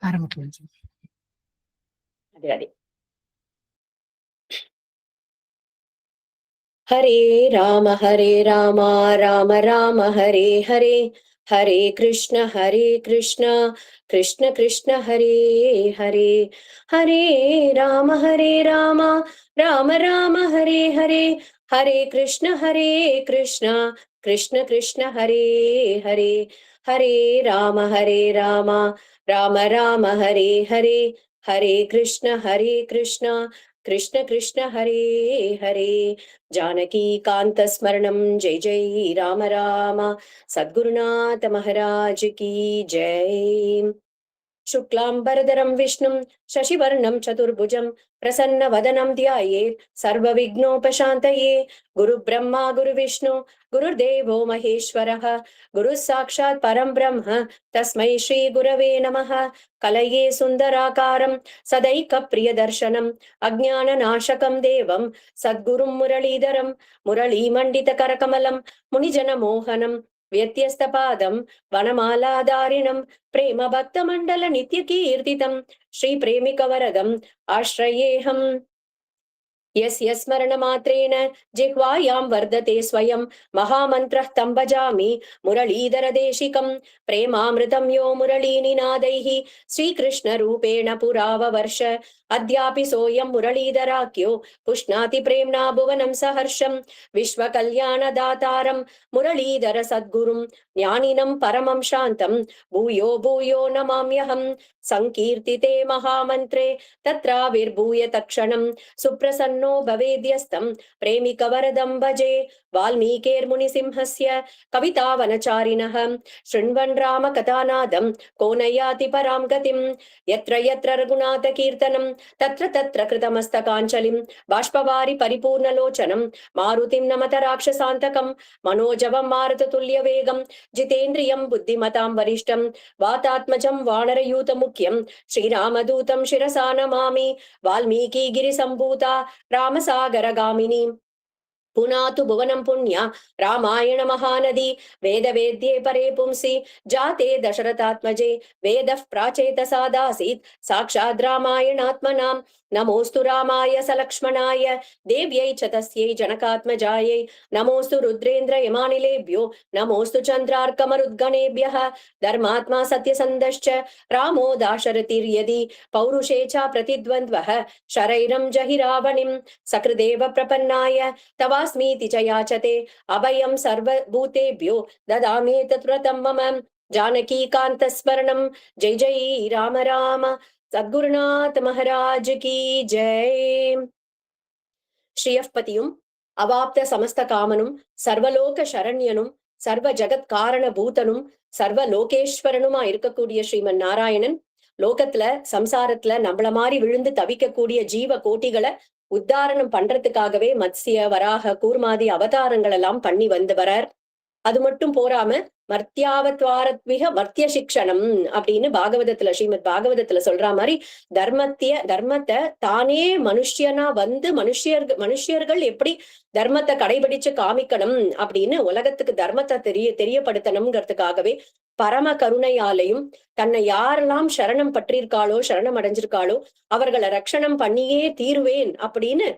ஆரம்பிக்கலாம். அதே அதே. ஹரே ராம ராம ராம ஹரே ஹரே, ஹரே கிருஷ்ண கிருஷ்ண கிருஷ்ண ஹரே ஹரே, ஹரே ராம ராம ராம ஹரே ஹரே, ஹரே கிருஷ்ண கிருஷ்ண கிருஷ்ண ஹரே ஹரே, ஹரே ராம ராம ராம ஹரே ஹரே, ஹரே கிருஷ்ண கிருஷ்ண கிருஷ்ண கிருஷ்ண ஹரே ஹரே. ஜானகி காந்த ஸ்மரணம். ஜெய் ஜெய் ராம ராம. சத்குருநாத மகாராஜ் கி ஜெய். शुक्लांबरधरं विष्णुं शशिवर्णं चतुर्भुजं प्रसन्नवदनं ध्यायेत् सर्वविघ्नोपशान्तये. गुरुब्रह्मा गुरुविष्णु गुरुर्देवो महेश्वरः, गुरुः साक्षात् परं ब्रह्म तस्मै श्रीगुरवे नमः. कलये सुन्दराकारं सदैकप्रियदर्शनम् अज्ञाननाशकं देवं सद्गुरुं मुरलीधरं मुरलीमण्डितकरकमलं मुनिजनमोहनं व्यत्यस्तपादं वनमालाधारिणं प्रेम भक्त मंडल नित्य कीर्तितं श्री प्रेमिकवरदम् आश्रयेऽहम्. यस्य स्मरणमात्रेण जिह्वायां वर्धते स्वयं महामन्त्रः तं भजामि मुरलीधरदेशिकं. प्रेमामृतं यो मुरलीनिनादैः श्रीकृष्णरूपेण पुराववर्ष. अद्यापि सोऽयं मुरलीधराख्यो पुष्णाति प्रेम्णा भुवनं सहर्षं. विश्वकल्याणदातारं मुरलीधर सद्गुरुं ज्ञानिनं परमं शान्तं भूयो भूयो नमाम्यहं. संकीर्तिते महामन्त्रे तत्राविर्भूय तत्क्षणं सुप्रसन्नो भवेद्यस्तं प्रेमिकवरदं भजे. वाल्मीकिर्मुनिसिंहस्य कवितावनचारिणः शृण्वन् रामकथानादं को न याति परां गतिं. यत्र यत्र रघुनाथकीर्तनं तत्र तत्र कृतमस्तकाञ्जलिं बाष्पवारि परिपूर्णलोचनं मारुतिं नमत राक्षसान्तकं. मनोजवं मारुततुल्यवेगं जितेन्द्रियं बुद्धिमतां वरिष्ठं वातात्मजं वानरयूतमुख्यं श्रीरामदूतं शिरसा नमामि. वाल्मीकि गिरिसम्भूता रामसागरगामिनी पुनातु भुवनं पुण्या रामायण महानदी. वेद वेद्ये परे पुंसि जाते दशरथात्मजे वेदः प्राचेतसादासीत् साक्षात् रामायणात्मनां. नमोस्तु रामाय सलक्ष्मणाय देव्यै च तस्यै जनकात्मजायै. नमोस्तु रुद्रेन्द्र यमानिलेभ्यो नमोस्तु चन्द्रार्कमरुद्गणेभ्यः. धर्मात्मा सत्यसन्धश्च रामो दाशरथिर्यदि पौरुषे च प्रतिद्वन्द्वः शरैरं जहि रावणिं. सकृदेव प्रपन्नाय तवास्मीति च याचते अभयं सर्वभूतेभ्यो ददामि तत्व्रतं मम. जानकी कांत स्मरणं. जय जय राम राम. सद्गुरुनाथ महाराज की जय. ஸ்ரீயப்பதியும் அவாப்த சமஸ்த காமனும் சர்வலோக சரண்யனும் சர்வ ஜகத் காரண பூதனும் சர்வ லோகேஸ்வரனுமா இருக்கக்கூடிய ஸ்ரீமன் நாராயணன் லோகத்துல சம்சாரத்துல நம்மள மாதிரி விழுந்து தவிக்கக்கூடிய ஜீவ கோட்டிகளை உத்தாரணம் பண்றதுக்காகவே மத்ஸ்ய வராக கூர்மாதி அவதாரங்கள் எல்லாம் பண்ணி வந்து வரார். அது மட்டும் போராம மர்த்தியாவத்வாரத்விக மர்த்திய சிக்ஷணம் அப்படின்னு பாகவதத்துல ஸ்ரீமத் பாகவதத்துல சொல்ற மாதிரி தர்மத்தை தானே மனுஷியனா வந்து மனுஷியர்கள் எப்படி தர்மத்தை கடைபிடிச்சு காமிக்கணும் அப்படின்னு உலகத்துக்கு தர்மத்தை தெரியப்படுத்தணுங்கிறதுக்காகவே பரம கருணையாலையும் தன்னை யாரெல்லாம் சரணம் பற்றிருக்காளோ சரணம் அடைஞ்சிருக்காளோ அவர்களை ரட்சணம் பண்ணியே தீருவேன் அப்படின்னு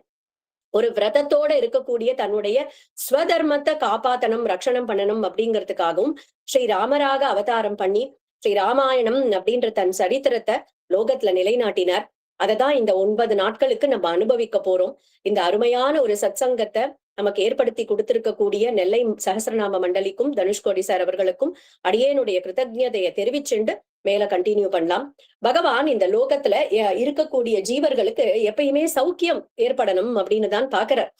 ஒரு விரதத்தோட இருக்கக்கூடிய தன்னுடைய ஸ்வதர்மத்தை காப்பாத்தணும் ரட்சணம் பண்ணணும் அப்படிங்கிறதுக்காகவும் ஸ்ரீ ராமராக அவதாரம் பண்ணி ஸ்ரீ ராமாயணம் அப்படின்ற தன் சரித்திரத்தை லோகத்துல நிலைநாட்டினார். அததான் இந்த 9 நாட்களுக்கு நம்ம அனுபவிக்க போறோம். இந்த அருமையான ஒரு சத்சங்கத்தை நமக்கு ஏற்படுத்தி கொடுத்திருக்கக்கூடிய நெல்லை சஹஸ்ரநாம மண்டலிக்கும் தனுஷ்கோடி சார் அவர்களுக்கும் அடியேனுடைய கிருத்தஜதையை தெரிவிச்சுண்டு மேல கண்டினியூ பண்ணலாம். பகவான் இந்த லோகத்துல இருக்கக்கூடிய ஜீவர்களுக்கு எப்பயுமே சௌக்கியம் ஏற்படணும் அப்படின்னு தான் பாக்குறார்.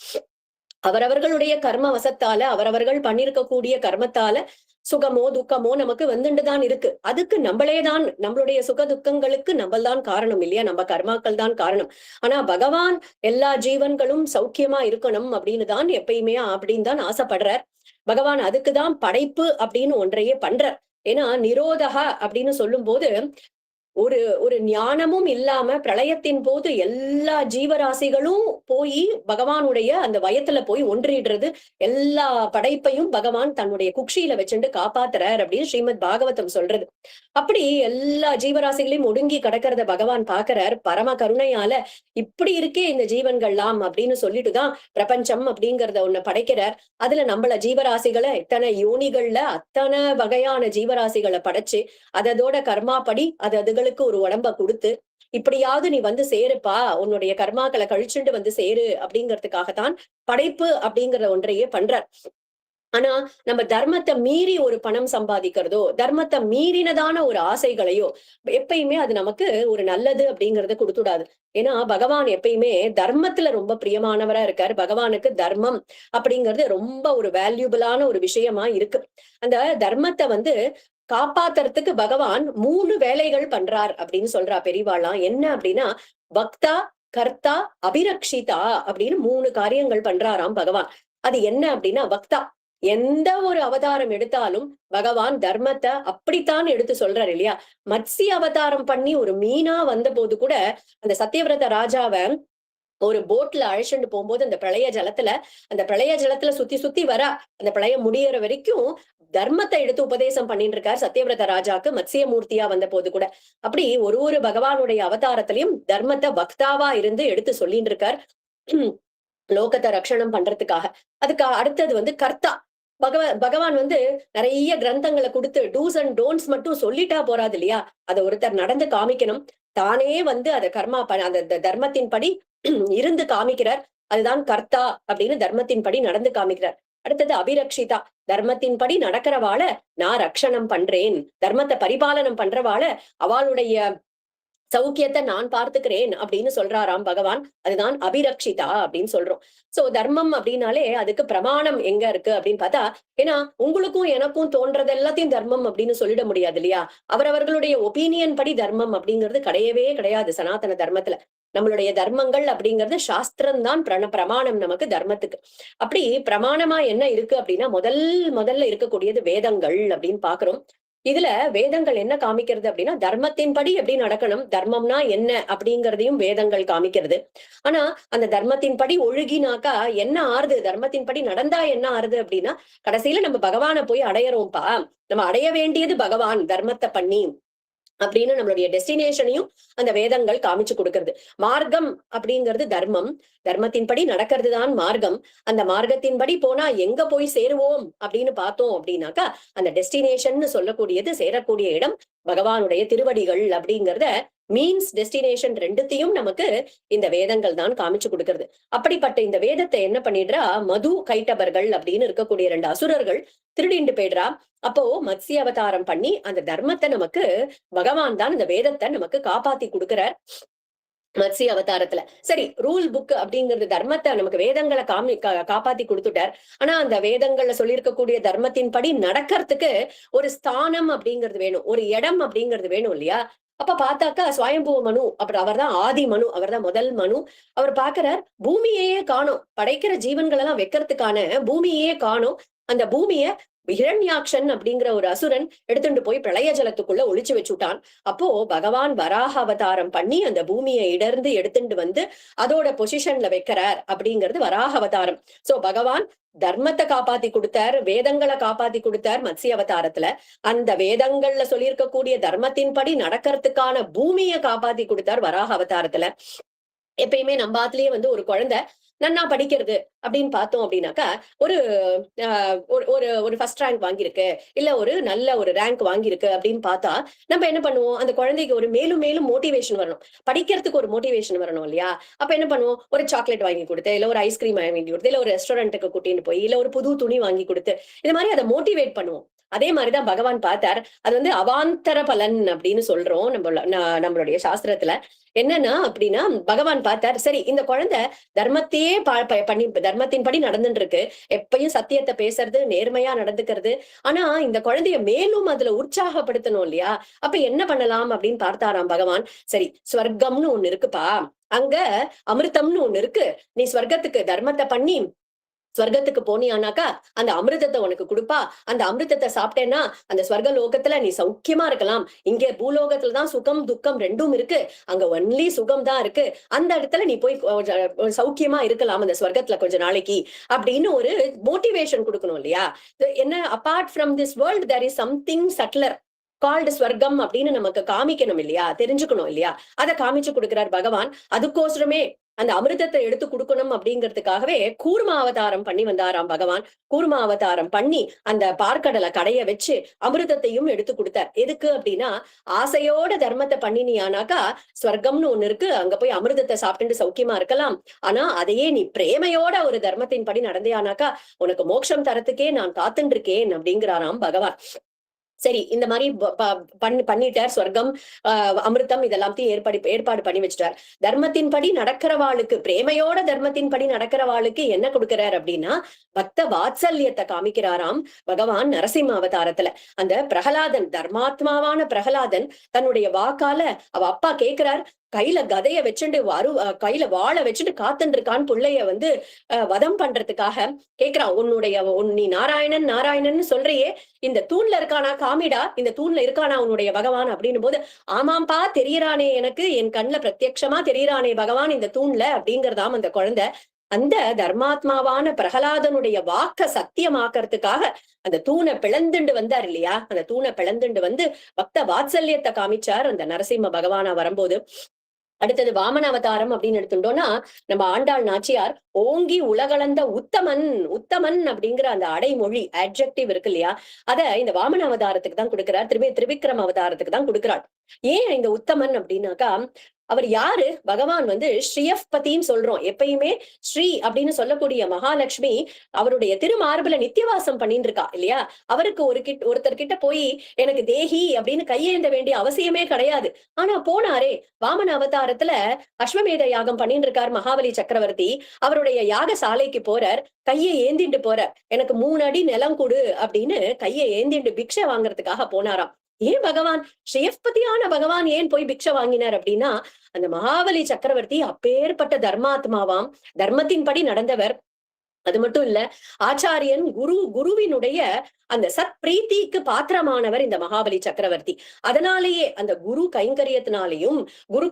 அவரவர்களுடைய கர்ம வசத்தால அவரவர்கள் பண்ணிருக்கக்கூடிய கர்மத்தால சுகமோ துக்கமோ நமக்கு வந்துட்டுதான் இருக்கு. அதுக்கு நம்மளேதான் நம்மளுடைய சுக துக்கங்களுக்கு நம்மள்தான் காரணம் இல்லையா, நம்ம கர்மாக்கள் தான் காரணம். ஆனா பகவான் எல்லா ஜீவன்களும் சௌக்கியமா இருக்கணும் அப்படின்னு தான் எப்பயுமே அப்படின்னு தான் ஆசைப்படுறார் பகவான். அதுக்குதான் படைப்பு அப்படின்னு ஒன்றையே பண்றார். ஏன்னா நிரோதகா அப்படின்னு சொல்லும் போது ஒரு ஒரு ஞானமும் இல்லாம பிரளயத்தின் போது எல்லா ஜீவராசிகளும் போய் பகவானுடைய அந்த வயத்துல போய் ஒன்றிடுறது, எல்லா படைப்பையும் பகவான் தன்னுடைய குக்ஷியில வச்சுட்டு காப்பாத்துறார் அப்படின்னு ஸ்ரீமத் பாகவதம் சொல்றது. அப்படி எல்லா ஜீவராசிகளையும் ஒடுங்கி கிடக்கிறத பகவான் பாக்குறார் பரம கருணையால. இப்படி இருக்கே இந்த ஜீவன்கள்லாம் அப்படின்னு சொல்லிட்டுதான் பிரபஞ்சம் அப்படிங்கறத ஒண்ணு படைக்கிறார். அதுல நம்மள ஜீவராசிகளை இத்தனை யோனிகள்ல அத்தனை வகையான ஜீவராசிகளை படைச்சு அதோட கர்மாப்படி அதுகளுக்கு ஒரு உடம்ப கொடுத்து இப்படியாவது நீ வந்து சேருப்பா, உன்னுடைய கர்மாக்களை கழிச்சுண்டு வந்து சேரு அப்படிங்கிறதுக்காகத்தான் படைப்பு அப்படிங்கிற ஒன்றையே பண்றார். ஆனா நம்ம தர்மத்தை மீறி ஒரு பணம் சம்பாதிக்கிறதோ, தர்மத்தை மீறினதான ஒரு ஆசைகளையோ எப்பயுமே அது நமக்கு ஒரு நல்லது அப்படிங்கறத கொடுத்துடாது. ஏன்னா பகவான் எப்பயுமே தர்மத்துல ரொம்ப பிரியமானவரா இருக்காரு. பகவானுக்கு தர்மம் அப்படிங்கிறது ரொம்ப ஒரு வேல்யூபிளான ஒரு விஷயமா இருக்கு. அந்த தர்மத்தை வந்து காப்பாத்துறதுக்கு பகவான் 3 வேலைகள் பண்றார் அப்படின்னு சொல்றா பெரியவாளாம். என்ன அப்படின்னா பக்தா, கர்த்தா, அபிரக்ஷிதா அப்படின்னு 3 காரியங்கள் பண்றாராம் பகவான். அது என்ன அப்படின்னா பக்தா, எந்த ஒரு அவதாரம் எடுத்தாலும் பகவான் தர்மத்தை அப்படித்தான் எடுத்து சொல்றாரு இல்லையா. மத்ஸ்ய அவதாரம் பண்ணி ஒரு மீனா வந்த போது கூட அந்த சத்தியவிரத ராஜாவை ஒரு போட்ல அழைச்சிட்டு போகும்போது அந்த பிரளய ஜலத்துல சுத்தி சுத்தி வரா, அந்த பிரளயம் முடியற வரைக்கும் தர்மத்தை எடுத்து உபதேசம் பண்ணிட்டு இருக்கார் சத்தியவிரத ராஜாக்கு மத்ஸ்ய மூர்த்தியா வந்த போது கூட. அப்படி ஒரு பகவானுடைய அவதாரத்திலையும் தர்மத்தை பக்தாவா இருந்து எடுத்து சொல்லிட்டு இருக்கார் லோகத்தை ரட்சணம் பண்றதுக்காக. அதுக்கு அடுத்தது வந்து கர்த்தா. பகவான் வந்து நிறைய கிரந்தங்களை கொடுத்து டூஸ் அண்ட் டோன்ட்ஸ் மட்டும் சொல்லிட்டா போறாது இல்லையா, அதை ஒருத்தர் நடந்து காமிக்கணும். தானே வந்து அதை அந்த தர்மத்தின் படி இருந்து காமிக்கிறார். அதுதான் கர்த்தா அப்படின்னு தர்மத்தின் படி நடந்து காமிக்கிறார். அடுத்தது அபிரக்ஷிதா, தர்மத்தின் படி நடக்கிறவாள நான் ரட்சணம் பண்றேன், தர்மத்தை பரிபாலனம் பண்றவாள அவளுடைய சௌக்கியத்தை நான் பார்த்துக்கிறேன் அப்படின்னு சொல்றாராம் பகவான். அதுதான் அபிரக்ஷிதா அப்படின்னு சொல்றோம். சோ தர்மம் அப்படின்னாலே அதுக்கு பிரமாணம் எங்க இருக்கு அப்படின்னு பார்த்தா, ஏன்னா உங்களுக்கும் எனக்கும் தோன்றது எல்லாத்தையும் தர்மம் அப்படின்னு சொல்லிட முடியாது இல்லையா. அவரவர்களுடைய ஒப்பீனியன் படி தர்மம் அப்படிங்கிறது கிடையவே கிடையாது சனாதன தர்மத்துல. நம்மளுடைய தர்மங்கள் அப்படிங்கிறது சாஸ்திரம் தான் பிரமாணம் நமக்கு தர்மத்துக்கு. அப்படி பிரமாணமா என்ன இருக்கு அப்படின்னா முதல்ல இருக்கக்கூடியது வேதங்கள் அப்படின்னு பாக்குறோம். இதுல வேதங்கள் என்ன காமிக்கிறது அப்படின்னா தர்மத்தின்படி எப்படி நடக்கணும், தர்மம்னா என்ன அப்படிங்கிறதையும் வேதங்கள் காமிக்கிறது. ஆனா அந்த தர்மத்தின்படி ஒழுகினாக்கா என்ன ஆறுது, தர்மத்தின்படி நடந்தா என்ன ஆறுது அப்படின்னா கடைசியில நம்ம பகவானை போய் அடையறோம்ப்பா. நம்ம அடைய வேண்டியது பகவான் தர்மத்தை பண்ணி அப்படின்னு நம்மளுடைய டெஸ்டினேஷனையும் அந்த வேதங்கள் காமிச்சு கொடுக்கறது. மார்க்கம் அப்படிங்கிறது தர்மம், தர்மத்தின்படி நடக்கிறது தான் மார்க்கம். அந்த மார்க்கத்தின்படி போனா எங்க போய் சேருவோம் அப்படின்னு பார்த்தோம் அப்படின்னாக்கா அந்த டெஸ்டினேஷன் சொல்லக்கூடியது சேரக்கூடிய இடம் பகவானுடைய திருவடிகள் அப்படிங்கிறத மீன்ஸ் டெஸ்டினேஷன் ரெண்டுத்தையும் நமக்கு இந்த வேதங்கள் தான் காமிச்சு கொடுக்கறது. அப்படிப்பட்ட இந்த வேதத்தை என்ன பண்ணிடுறா மது கைட்டபர்கள் அப்படின்னு இருக்கக்கூடிய 2 அசுரர்கள் திருடிண்டு போயிடுறா. அப்போ மத்ஸ்ய அவதாரம் பண்ணி அந்த தர்மத்தை நமக்கு பகவான் தான் இந்த வேதத்தை நமக்கு காப்பாத்தி கொடுக்கிறார் மத்ஸ்ய அவதாரத்துல. சரி, ரூல் புக் அப்படிங்கிறது தர்மத்தை நமக்கு வேதங்களை காப்பாத்தி கொடுத்துட்டார். ஆனா அந்த வேதங்கள்ல சொல்லியிருக்கக்கூடிய தர்மத்தின் படி நடக்கிறதுக்கு ஒரு ஸ்தானம் அப்படிங்கிறது வேணும், ஒரு இடம் அப்படிங்கிறது வேணும் இல்லையா. அப்ப பார்த்தாக்கா சுவயம்புவ மனு, அப்புறம் அவர் தான் ஆதி மனு, அவர் தான் முதல் மனு. அவர் பாக்குறார் பூமியையே காணோம், படைக்கிற ஜீவன்கள் எல்லாம் வைக்கிறதுக்கான பூமியே காணோம். அந்த பூமிய ஹிரண்யாக்ஷன் அப்படிங்கிற ஒரு அசுரன் எடுத்துட்டு போய் பிரளய ஜலத்துக்குள்ள ஒளிச்சு வச்சுட்டான். அப்போ பகவான் வராக அவதாரம் பண்ணி அந்த பூமியை இடர்ந்து எடுத்துட்டு வந்து அதோட பொசிஷன்ல வைக்கிறார் அப்படிங்கிறது வராக அவதாரம். சோ பகவான் தர்மத்தை காப்பாத்தி கொடுத்தார், வேதங்களை காப்பாத்தி கொடுத்தார் மத்ஸ்ய அவதாரத்துல. அந்த வேதங்கள்ல சொல்லியிருக்கக்கூடிய தர்மத்தின்படி நடக்கிறதுக்கான பூமியை காப்பாத்தி கொடுத்தார் வராக அவதாரத்துல. எப்பயுமே நம்ம ஆத்துலயே வந்து ஒரு குழந்தை நன்னா படிக்கிறது அப்படின்னு பார்த்தோம் அப்படின்னாக்கா ஒரு ஒரு ஃபர்ஸ்ட் ரேங்க் வாங்கியிருக்கு, இல்ல ஒரு நல்ல ஒரு ரேங்க் வாங்கியிருக்கு அப்படின்னு பார்த்தா நம்ம என்ன பண்ணுவோம், அந்த குழந்தைக்கு ஒரு மேலும் மேலும் மோட்டிவேஷன் வரணும், படிக்கிறதுக்கு ஒரு மோட்டிவேஷன் வரணும் இல்லையா. அப்ப என்ன பண்ணுவோம், ஒரு சாக்லேட் வாங்கி கொடுத்து, இல்ல ஒரு ஐஸ்கிரீம் வாங்கி கொடுத்து, இல்ல ஒரு ரெஸ்டாரண்ட்டுக்கு கூட்டின்னு போய், இல்ல ஒரு புது துணி வாங்கி கொடுத்து இந்த மாதிரி அதை மோட்டிவேட் பண்ணுவோம். அதே மாதிரிதான் பகவான் பார்த்தார். அது வந்து அவாந்தர பலன் அப்படின்னு சொல்றோம் நம்மளுடைய சாஸ்திரத்துல. என்னன்னா அப்படின்னா பகவான் பார்த்தார், சரி இந்த குழந்தை தர்மத்தையே பண்ணி தர்மத்தின்படி நடந்துட்டு இருக்கு, எப்பயும் சத்தியத்தை பேசுறது, நேர்மையா நடந்துக்கிறது. ஆனா இந்த குழந்தைய மேலும் அதுல உற்சாகப்படுத்தணும் இல்லையா. அப்ப என்ன பண்ணலாம் அப்படின்னு பார்த்தாராம் பகவான். சரி, ஸ்வர்க்கம்னு ஒண்ணு இருக்குப்பா, அங்க அமிர்தம்னு ஒண்ணு இருக்கு, நீ ஸ்வர்க்கத்துக்கு தர்மத்தை பண்ணி ஸ்வர்க்கத்துக்கு போனியானாக்கா அந்த அமிர்தத்தை உனக்கு கொடுப்பா. அந்த அமிர்தத்தை சாப்பிட்டேன்னா அந்த ஸ்வர்க லோகத்துல நீ சௌக்கியமா இருக்கலாம். இங்கே பூலோகத்துலதான் சுகம் துக்கம் ரெண்டும் இருக்கு. அங்க ஒன்லி சுகம் தான் இருக்கு. அந்த இடத்துல நீ போய் சௌக்கியமா இருக்கலாம் அந்த ஸ்வர்க்கத்துல கொஞ்ச நாளைக்கு அப்படின்னு ஒரு மோட்டிவேஷன் கொடுக்கணும் இல்லையா? என்ன, apart from this world there is something subtler called ஸ்வர்க்கம் அப்படின்னு நமக்கு காமிக்கணும் இல்லையா? தெரிஞ்சுக்கணும் இல்லையா? அதை காமிச்சு கொடுக்கிறார் பகவான். அதுக்கோசரமே அந்த அமிர்தத்தை எடுத்து கொடுக்கணும் அப்படிங்கிறதுக்காகவே கூர்ம அவதாரம் பண்ணி வந்தாராம் பகவான். கூர்ம அவதாரம் பண்ணி அந்த பார்க்கடலை கடைய வச்சு அமிர்தத்தையும் எடுத்து கொடுத்தார். எதுக்கு அப்படின்னா, ஆசையோட தர்மத்தை பண்ணினியானாக்கா ஸ்வர்க்கம்னு ஒண்ணு இருக்கு, அங்க போய் அமிர்தத்தை சாப்பிட்டு சௌக்கியமா இருக்கலாம். ஆனா அதையே நீ பிரேமையோட ஒரு தர்மத்தின் படி நடந்தேயானாக்கா உனக்கு மோட்சம் தரத்துக்கே நான் காத்துட்டு இருக்கேன் அப்படிங்கிறாராம் பகவான். சரி, இந்த மாதிரி பண்ணிட்டார். சொர்க்கம், அமிர்தம் இதெல்லாத்தையும் ஏற்பாடு பண்ணி வச்சுட்டார். தர்மத்தின் படி நடக்கிறவாளுக்கு, பிரேமையோட தர்மத்தின் படி நடக்கிறவாளுக்கு என்ன கொடுக்கிறார் அப்படின்னா, பக்த வாத்சல்யத்தை காமிக்கிறாராம் பகவான் நரசிம்ம அவதாரத்துல. அந்த பிரகலாதன், தர்மாத்மாவான பிரகலாதன் தன்னுடைய வாக்கால அவ அப்பா கேட்கிறார், கையில கதைய வச்சுட்டு கையில வாழை வச்சுட்டு காத்துட்டு இருக்கான் பிள்ளைய வதம் பண்றதுக்காக. கேக்குறான், நீ நாராயணன் நாராயணன் சொல்றியே, இந்த தூண்ல இருக்கானா காமிடா, இந்த தூண்ல இருக்கானா உன்னுடைய பகவான் அப்படின்னு போது, ஆமாம்பா தெரியறானே, எனக்கு என் கண்ணுல பிரத்யட்சமா தெரியறானே பகவான் இந்த தூண்ல அப்படிங்கறதாம் அந்த குழந்தை. அந்த தர்மாத்மாவான பிரகலாதனுடைய வாக்க சத்தியமாக்கறதுக்காக அந்த தூணை பிளந்துண்டு வந்தார் இல்லையா? அந்த தூணை பிளந்துண்டு பக்த வாத்சல்யத்தை காமிச்சார் அந்த நரசிம்ம பகவானா வரும்போது. அடுத்தது வாமன அவதாரம் அப்படின்னு எடுத்துட்டோம்னா, நம்ம ஆண்டாள் நாச்சியார் ஓங்கி உலகளந்த உத்தமன், உத்தமன் அப்படிங்கிற அந்த அடைமொழி அட்ஜெக்டிவ் இருக்கு இல்லையா? அத இந்த வாமன அவதாரத்துக்கு தான் கொடுக்கிறார். திரிவிக்ரம அவதாரத்துக்கு தான் கொடுக்கிறார். ஏன் இந்த உத்தமன் அப்படின்னாக்கா, அவர் யாரு? பகவான் ஸ்ரீயப்பதின்னு சொல்றோம். எப்பயுமே ஸ்ரீ அப்படின்னு சொல்லக்கூடிய மகாலட்சுமி அவருடைய திருமார்புல நித்தியவாசம் பண்ணிட்டு இருக்கா இல்லையா? அவருக்கு ஒருத்தர் கிட்ட போய் எனக்கு தேகி அப்படின்னு கையேந்த வேண்டிய அவசியமே கிடையாது. ஆனா போனாரே, வாமன அவதாரத்துல அஸ்வமேத யாகம் பண்ணிட்டு இருக்கார் மகாபலி சக்கரவர்த்தி. அவருடைய யாக சாலைக்கு போறார், கையை ஏந்திண்டு போறார். எனக்கு 3 அடி நிலம் கொடு அப்படின்னு கையை ஏந்திண்டு பிக்ஷை வாங்குறதுக்காக போனாராம். ஏன் பகவான், ஸ்ரீயப்பதியான பகவான் ஏன் போய் பிக்ஷை வாங்கினார் அப்படின்னா, அந்த மகாபலி சக்கரவர்த்தி அப்பேற்பட்ட தர்மாத்மாவாம், தர்மத்தின்படி நடந்தவர். அது மட்டும் இல்ல, ஆச்சாரியன் குருவினுடைய அந்த சத் பிரீத்திக்கு பாத்திரமானவர் இந்த மகாபலி சக்கரவர்த்தி. அதனாலேயே அந்த குரு கைங்கரியத்தினாலையும் குரு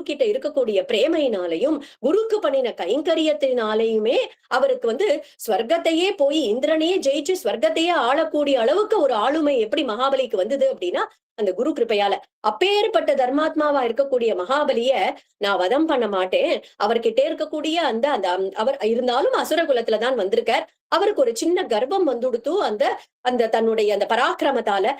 கிட்ட இருக்கக்கூடிய பிரேமையினாலையும் குருக்கு பண்ணின கைங்கரியத்தினாலேயுமே அவருக்கு ஸ்வர்க்கத்தையே போய் இந்திரனையே ஜெயிச்சு ஸ்வர்க்கத்தையே ஆளக்கூடிய அளவுக்கு ஒரு ஆளுமை எப்படி மகாபலிக்கு வந்தது அப்படின்னா அந்த குரு கிருப்பையால. அப்பேற்பட்ட தர்மாத்மாவா இருக்கக்கூடிய மகாபலிய நான் வதம் பண்ண மாட்டேன். அவர்கிட்ட இருக்கக்கூடிய அந்த அவர் இருந்தாலும் அசுர குலத்துலதான் வந்திருக்கார். அவருக்கு ஒரு சின்ன கர்ப்பம் வந்துடுத்து அந்த தன்னுடைய அந்த பராக்கிரமத்தால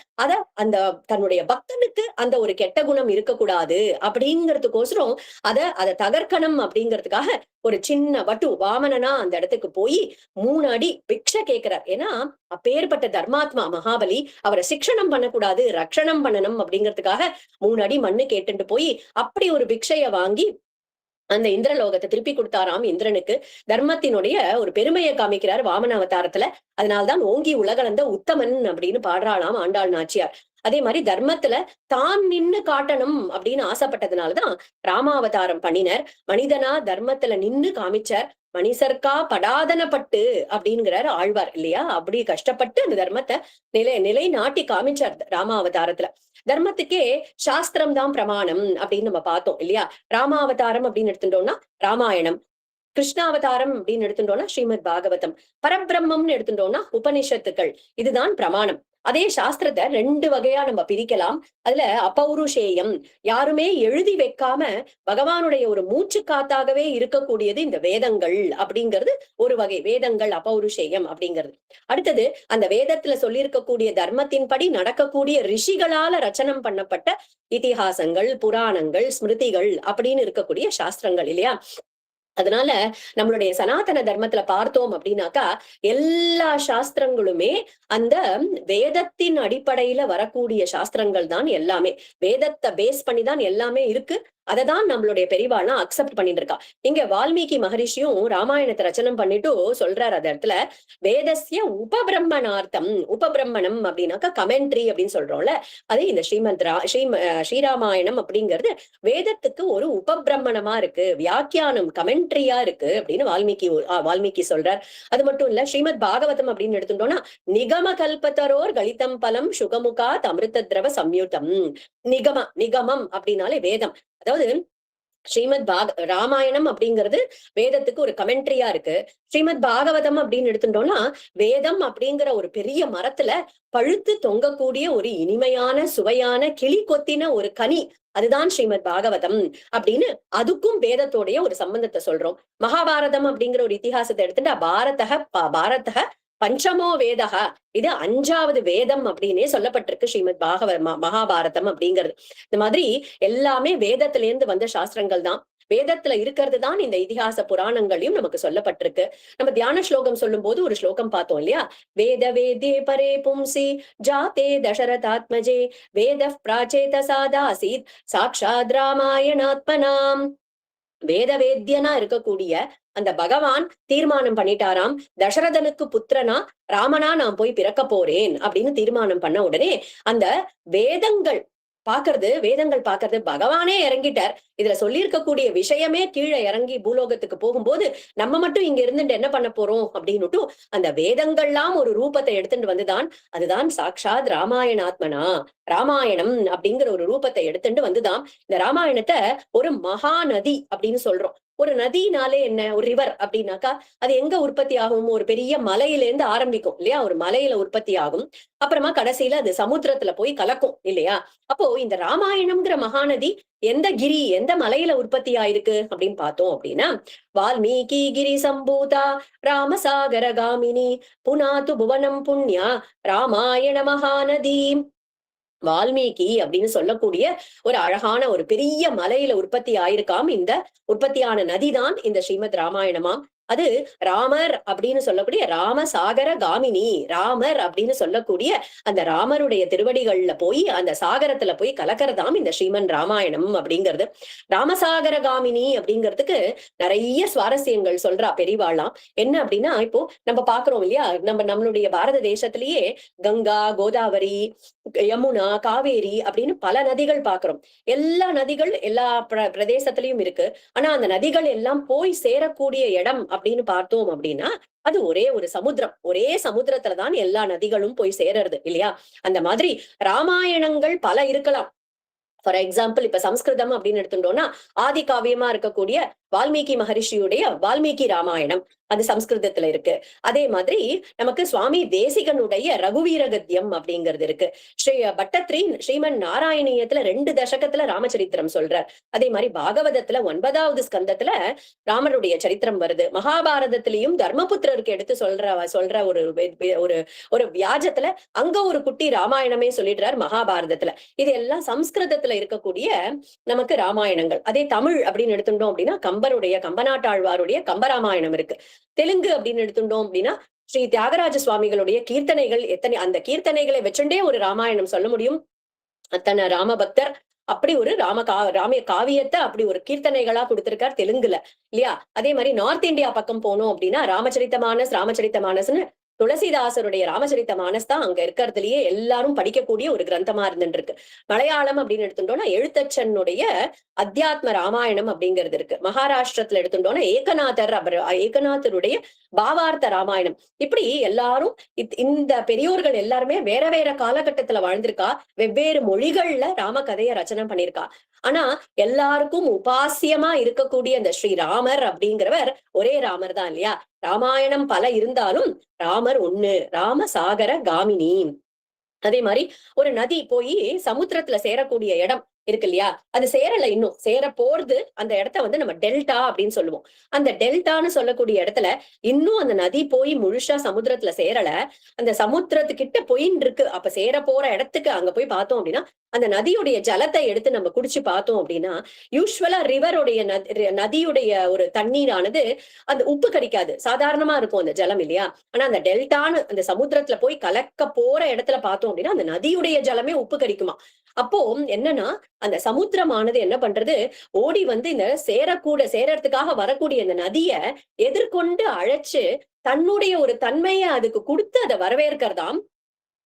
அந்த தன்னுடைய பக்தனுக்கு அந்த ஒரு கெட்ட குணம் இருக்கக்கூடாது அப்படிங்கிறதுக்கோசரம் அதை தகர்க்கணும் அப்படிங்கிறதுக்காக ஒரு சின்ன வாமனனா அந்த இடத்துக்கு போய் 3 அடி பிக்ஷை கேட்கிறார். ஏன்னா அப்பேற்பட்ட தர்மாத்மா மகாபலி, அவரை சிக்ஷணம் பண்ணக்கூடாது, ரக்ஷணம் பண்ணணும் அப்படிங்கிறதுக்காக 3 அடி மண்ணு கேட்டுட்டு போய் அப்படி ஒரு பிக்ஷைய வாங்கி அந்த இந்திரலோகத்தை திருப்பி கொடுத்தாராம் இந்திரனுக்கு. தர்மத்தினுடைய ஒரு பெருமையை காமிக்கிறார் வாமன அவதாரத்துல. அதனால்தான் ஓங்கி உலகளந்த உத்தமன் அப்படின்னு பாடுறாளாம் ஆண்டாள் நாச்சியார். அதே மாதிரி தர்மத்துல தான் நின்னு காட்டணும் அப்படின்னு ஆசைப்பட்டதுனாலதான் ராமாவதாரம் பண்ணினர். மனிதனா தர்மத்துல நின்னு காமிச்சார். மணிசர்க்கா படாதனப்பட்டு அப்படிங்கிறார் ஆழ்வார் இல்லையா? அப்படி கஷ்டப்பட்டு அந்த தர்மத்தை நிலை நாட்டி காமிச்சார் ராமாவதாரத்துல. தர்மத்துக்கே சாஸ்திரம் தான் பிரமாணம் அப்படின்னு நம்ம பார்த்தோம் இல்லையா? ராமாவதாரம் அப்படின்னு எடுத்துட்டோம்னா ராமாயணம், கிருஷ்ணாவதாரம் அப்படின்னு எடுத்துட்டோம்னா ஸ்ரீமத் பாகவதம், பரபிரம்மம்னு எடுத்துட்டோம்னா உபனிஷத்துக்கள். இதுதான் பிரமாணம். அதே சாஸ்திரத்தை 2 வகையா நம்ம பிரிக்கலாம். அதுல அப்பௌருஷேயம், யாருமே எழுதி வைக்காம பகவானுடைய ஒரு மூச்சு காத்தாகவே இருக்கக்கூடியது இந்த வேதங்கள் அப்படிங்கிறது ஒரு வகை. வேதங்கள் அப்பௌருஷேயம் அப்படிங்கிறது. அடுத்தது அந்த வேதத்துல சொல்லியிருக்கக்கூடிய தர்மத்தின்படி நடக்கக்கூடிய ரிஷிகளால ரச்சனம் பண்ணப்பட்ட இதிகாசங்கள், புராணங்கள், ஸ்மிருதிகள் அப்படின்னு இருக்கக்கூடிய சாஸ்திரங்கள் இல்லையா? அதனால நம்மளுடைய சனாதன தர்மத்துல பார்த்தோம் அப்படின்னாக்கா எல்லா சாஸ்திரங்களுமே அந்த வேதத்தின் அடிப்படையில வரக்கூடிய சாஸ்திரங்கள் தான் எல்லாமே. வேதத்தை பேஸ் பண்ணிதான் எல்லாமே இருக்கு. அததான் நம்மளுடைய பெரியவாள்லாம் அக்செப்ட் பண்ணிட்டு இருக்கா. இங்க வால்மீகி மகரிஷியும் ராமாயணத்தை ரச்சனம் பண்ணிட்டு சொல்றாரு அந்த இடத்துல, வேதஸ்ய உபபிரம்மணார்த்தம். உபபிரம்மணம் அப்படின்னாக்கா கமெண்ட்ரி அப்படின்னு சொல்றோம்ல, அது இந்த ஸ்ரீராமாயணம் அப்படிங்கிறது வேதத்துக்கு ஒரு உபபிரம்மணமா இருக்கு, வியாக்கியானம் கமெண்ட்ரியா இருக்கு அப்படின்னு வால்மீகி சொல்றார். அது மட்டும் இல்ல, ஸ்ரீமத் பாகவதம் அப்படின்னு எடுத்துட்டோம்னா, நிகம கல்பத்தரோர் கலிதம் பலம் சுகமுகா அமிர்த திரவ சம்யுதம். நிகமம் அப்படின்னாலே வேதம். அதாவது ராமாயணம் அப்படிங்கிறது வேதத்துக்கு ஒரு கமெண்ட்ரியா இருக்கு. ஸ்ரீமத் பாகவதம் அப்படின்னு எடுத்துட்டோம்னா, வேதம் அப்படிங்கிற ஒரு பெரிய மரத்துல பழுத்து தொங்கக்கூடிய ஒரு இனிமையான சுவையான கிளி கொத்தின ஒரு கனி, அதுதான் ஸ்ரீமத் பாகவதம் அப்படின்னு அதுக்கும் வேதத்தோடைய ஒரு சம்பந்தத்தை சொல்றோம். மகாபாரதம் அப்படிங்கிற ஒரு இதிகாசத்தை எடுத்துட்டா, பாரதக பஞ்சமோ வேதகா, இது 5வது வேதம் அப்படின்னே சொல்லப்பட்டிருக்கு ஸ்ரீமத் மகாபாரதம் அப்படிங்கிறது. இந்த மாதிரி எல்லாமே வேதத்துல இருந்து வந்த சாஸ்திரங்கள் தான். வேதத்துல இருக்கிறது தான் இந்த இதிகாச புராணங்களையும் நமக்கு சொல்லப்பட்டிருக்கு. நம்ம தியான ஸ்லோகம் சொல்லும் போது ஒரு ஸ்லோகம் பார்த்தோம் இல்லையா, வேத வேதே பரே பும்சி ஜாதே தசரதாத்மஜே வேத பிராச்சேத சாதாசீத் சாக்ஷாத் ராமாயணாத்மனாம். வேதவேத்யனா இருக்கக்கூடிய அந்த பகவான் தீர்மானம் பண்ணிட்டாராம், தசரதனுக்கு புத்திரனா ராமனா நான் போய் பிறக்க போறேன் அப்படின்னு தீர்மானம் பண்ண உடனே அந்த வேதங்கள் பாக்குறது பகவானே இறங்கிட்டார். இதுல சொல்லி இருக்கக்கூடிய விஷயமே கீழே இறங்கி பூலோகத்துக்கு போகும்போது நம்ம மட்டும் இங்க இருந்துட்டு என்ன பண்ண போறோம் அப்படின்னுட்டு அந்த வேதங்கள்லாம் ஒரு ரூபத்தை எடுத்துட்டு வந்துதான், அதுதான் சாக்ஷாத் ராமாயணாத்மனா, ராமாயணம் அப்படிங்கிற ஒரு ரூபத்தை எடுத்துட்டு வந்துதான். இந்த ராமாயணத்தை ஒரு மகாநதி அப்படின்னு சொல்றோம். ஒரு நதினாலே என்ன, ஒரு ரிவர் அப்படின்னாக்கா அது எங்க உற்பத்தி ஆகும், ஒரு பெரிய மலையில இருந்து ஆரம்பிக்கும் இல்லையா, ஒரு மலையில உற்பத்தி ஆகும், அப்புறமா கடைசியில அது சமுத்திரத்துல போய் கலக்கும் இல்லையா. அப்போ இந்த ராமாயணம்ங்கிற மகாநதி எந்த மலையில உற்பத்தி ஆயிருக்கு அப்படின்னு பார்த்தோம் அப்படின்னா, வால்மீகி கிரி சம்பூதா ராமசாகர காமினி புனாது புவனம் புண்ணியா ராமாயண மகாநதி. வால்மீகி அப்படின்னு சொல்லக்கூடிய ஒரு அழகான ஒரு பெரிய மலையில உற்பத்தி ஆயிருக்காம். இந்த உற்பத்தியான நதிதான் இந்த ஸ்ரீமத் ராமாயணமாம். அது ராமர் அப்படின்னு சொல்லக்கூடிய ராமசாகர காமினி, ராமர் அப்படின்னு சொல்லக்கூடிய அந்த ராமருடைய திருவடிகள்ல போய் அந்த சாகரத்துல போய் கலக்கிறதாம் இந்த ஸ்ரீமன் ராமாயணம் அப்படிங்கிறது. ராமசாகர காமினி அப்படிங்கிறதுக்கு நிறைய சுவாரஸ்யங்கள் சொல்றா பெரியவாளாம். என்ன அப்படின்னா, இப்போ நம்ம பாக்குறோம் இல்லையா, நம்மளுடைய பாரத தேசத்திலேயே கங்கா, கோதாவரி, யமுனா, காவேரி அப்படின்னு பல நதிகள் பாக்குறோம். எல்லா நதிகள் எல்லா பிரதேசத்திலயும் இருக்கு. ஆனா அந்த நதிகள் எல்லாம் போய் சேரக்கூடிய இடம் அப்படின்னு பார்த்தோம் அப்படின்னா, அது ஒரே ஒரு சமுத்திரம். ஒரே சமுத்திரத்துலதான் எல்லா நதிகளும் போய் சேருறது இல்லையா. அந்த மாதிரி ராமாயணங்கள் பல இருக்கலாம். ஃபார் எக்ஸாம்பிள், இப்ப சம்ஸ்கிருதம் அப்படின்னு எடுத்துட்டோம்னா ஆதி காவியமா இருக்கக்கூடிய வால்மீகி மகரிஷியுடைய வால்மீகி ராமாயணம், அது சம்ஸ்கிருதத்துல இருக்கு. அதே மாதிரி நமக்கு சுவாமி தேசிகனுடைய ரகுவீர கத்தியம் அப்படிங்கிறது இருக்கு. பட்டத்ரி ஸ்ரீமன் நாராயணியத்துல 2 தசகத்துல ராமச்சரித்திரம் சொல்றார். அதே மாதிரி பாகவதத்துல 9வது ஸ்கந்தத்துல ராமருடைய சரித்திரம் வருது. மகாபாரதத்திலையும் தர்மபுத்திரருக்கு எடுத்து சொல்ற ஒரு வியாஜத்துல அங்க ஒரு குட்டி ராமாயணமே சொல்லிடுறார் மகாபாரதத்துல. இது எல்லாம் சம்ஸ்கிருதத்துல இருக்கக்கூடிய நமக்கு ராமாயணங்கள். அதே தமிழ் அப்படின்னு எடுத்துட்டோம் அப்படின்னா கம்பநாட்டாழ்வாருடைய கம்பராமாயணம் இருக்கு. தெலுங்கு அப்படின்னு எடுத்துட்டோம் அப்படின்னா ஸ்ரீ தியாகராஜ சுவாமிகளுடைய கீர்த்தனைகள் எத்தனை, அந்த கீர்த்தனைகளை வச்சுட்டே ஒரு ராமாயணம் சொல்ல முடியும். அத்தனை ராமபக்தர் அப்படி ஒரு ராமிய காவியத்தை அப்படி ஒரு கீர்த்தனைகளா கொடுத்திருக்கார் தெலுங்குல இல்லையா. அதே மாதிரி நார்த் இந்தியா பக்கம் போனோம் அப்படின்னா ராமச்சரித்த மானஸ்னு துளசிதாசருடைய ராமச்சரித்த மானஸ் தான் அங்க இருக்கிறதுலயே எல்லாரும் படிக்கக்கூடிய ஒரு கிரந்தமா இருந்துட்டு இருக்கு. மலையாளம் அப்படின்னு எடுத்துட்டோம்னா எழுத்தச்சனுடைய அத்தியாத்ம ராமாயணம் அப்படிங்கிறது இருக்கு. மகாராஷ்டிரத்துல எடுத்துட்டோம்னா ஏகநாதருடைய பாவார்த்த ராமாயணம். இப்படி எல்லாரும் இந்த பெரியோர்கள் எல்லாருமே வேற வேற காலகட்டத்துல வாழ்ந்திருக்கா, வெவ்வேறு மொழிகள்ல ராம கதையை ரச்சனை பண்ணிருக்கா. ஆனா எல்லாருக்கும் உபாசியமா இருக்கக்கூடிய அந்த ஸ்ரீராமர் அப்படிங்கிறவர் ஒரே ராமர் தான் இல்லையா. ராமாயணம் பல இருந்தாலும் ராமர் ஒண்ணு, ராமசாகர காமினி. அதே மாதிரி ஒரு நதி போய் சமுத்திரத்துல சேரக்கூடிய இடம் இருக்கு இல்லையா, அது சேரல, இன்னும் சேர போறது. அந்த இடத்த நம்ம டெல்டா அப்படின்னு சொல்லுவோம். அந்த டெல்டான்னு சொல்லக்கூடிய இடத்துல இன்னும் அந்த நதி போய் முழுசா சமுத்திரத்துல சேரல, அந்த சமுத்திரத்துக்கிட்ட போயின்னு இருக்கு. அப்ப சேர போற இடத்துக்கு அங்க போய் பார்த்தோம் அப்படின்னா அந்த நதியுடைய ஜலத்தை எடுத்து நம்ம குடிச்சு பார்த்தோம் அப்படின்னா, யூஸ்வலா ரிவருடைய நதியுடைய ஒரு தண்ணீரானது அந்த உப்பு கரிக்காது, சாதாரணமா இருக்கும் அந்த ஜலம் இல்லையா. ஆனா அந்த டெல்டான்னு அந்த சமுத்திரத்துல போய் கலக்க போற இடத்துல பார்த்தோம் அப்படின்னா அந்த நதியுடைய ஜலமே உப்பு கரிக்குமா. அப்போ என்னன்னா அந்த சமுத்திரமானது என்ன பண்றது, ஓடி வந்து இந்த சேரறதுக்காக வரக்கூடிய இந்த நதிய எதிர்கொண்டு அழைச்சு தன்னுடைய ஒரு தன்மைய அதுக்கு குடுத்து அத வரவேற்கிறதாம்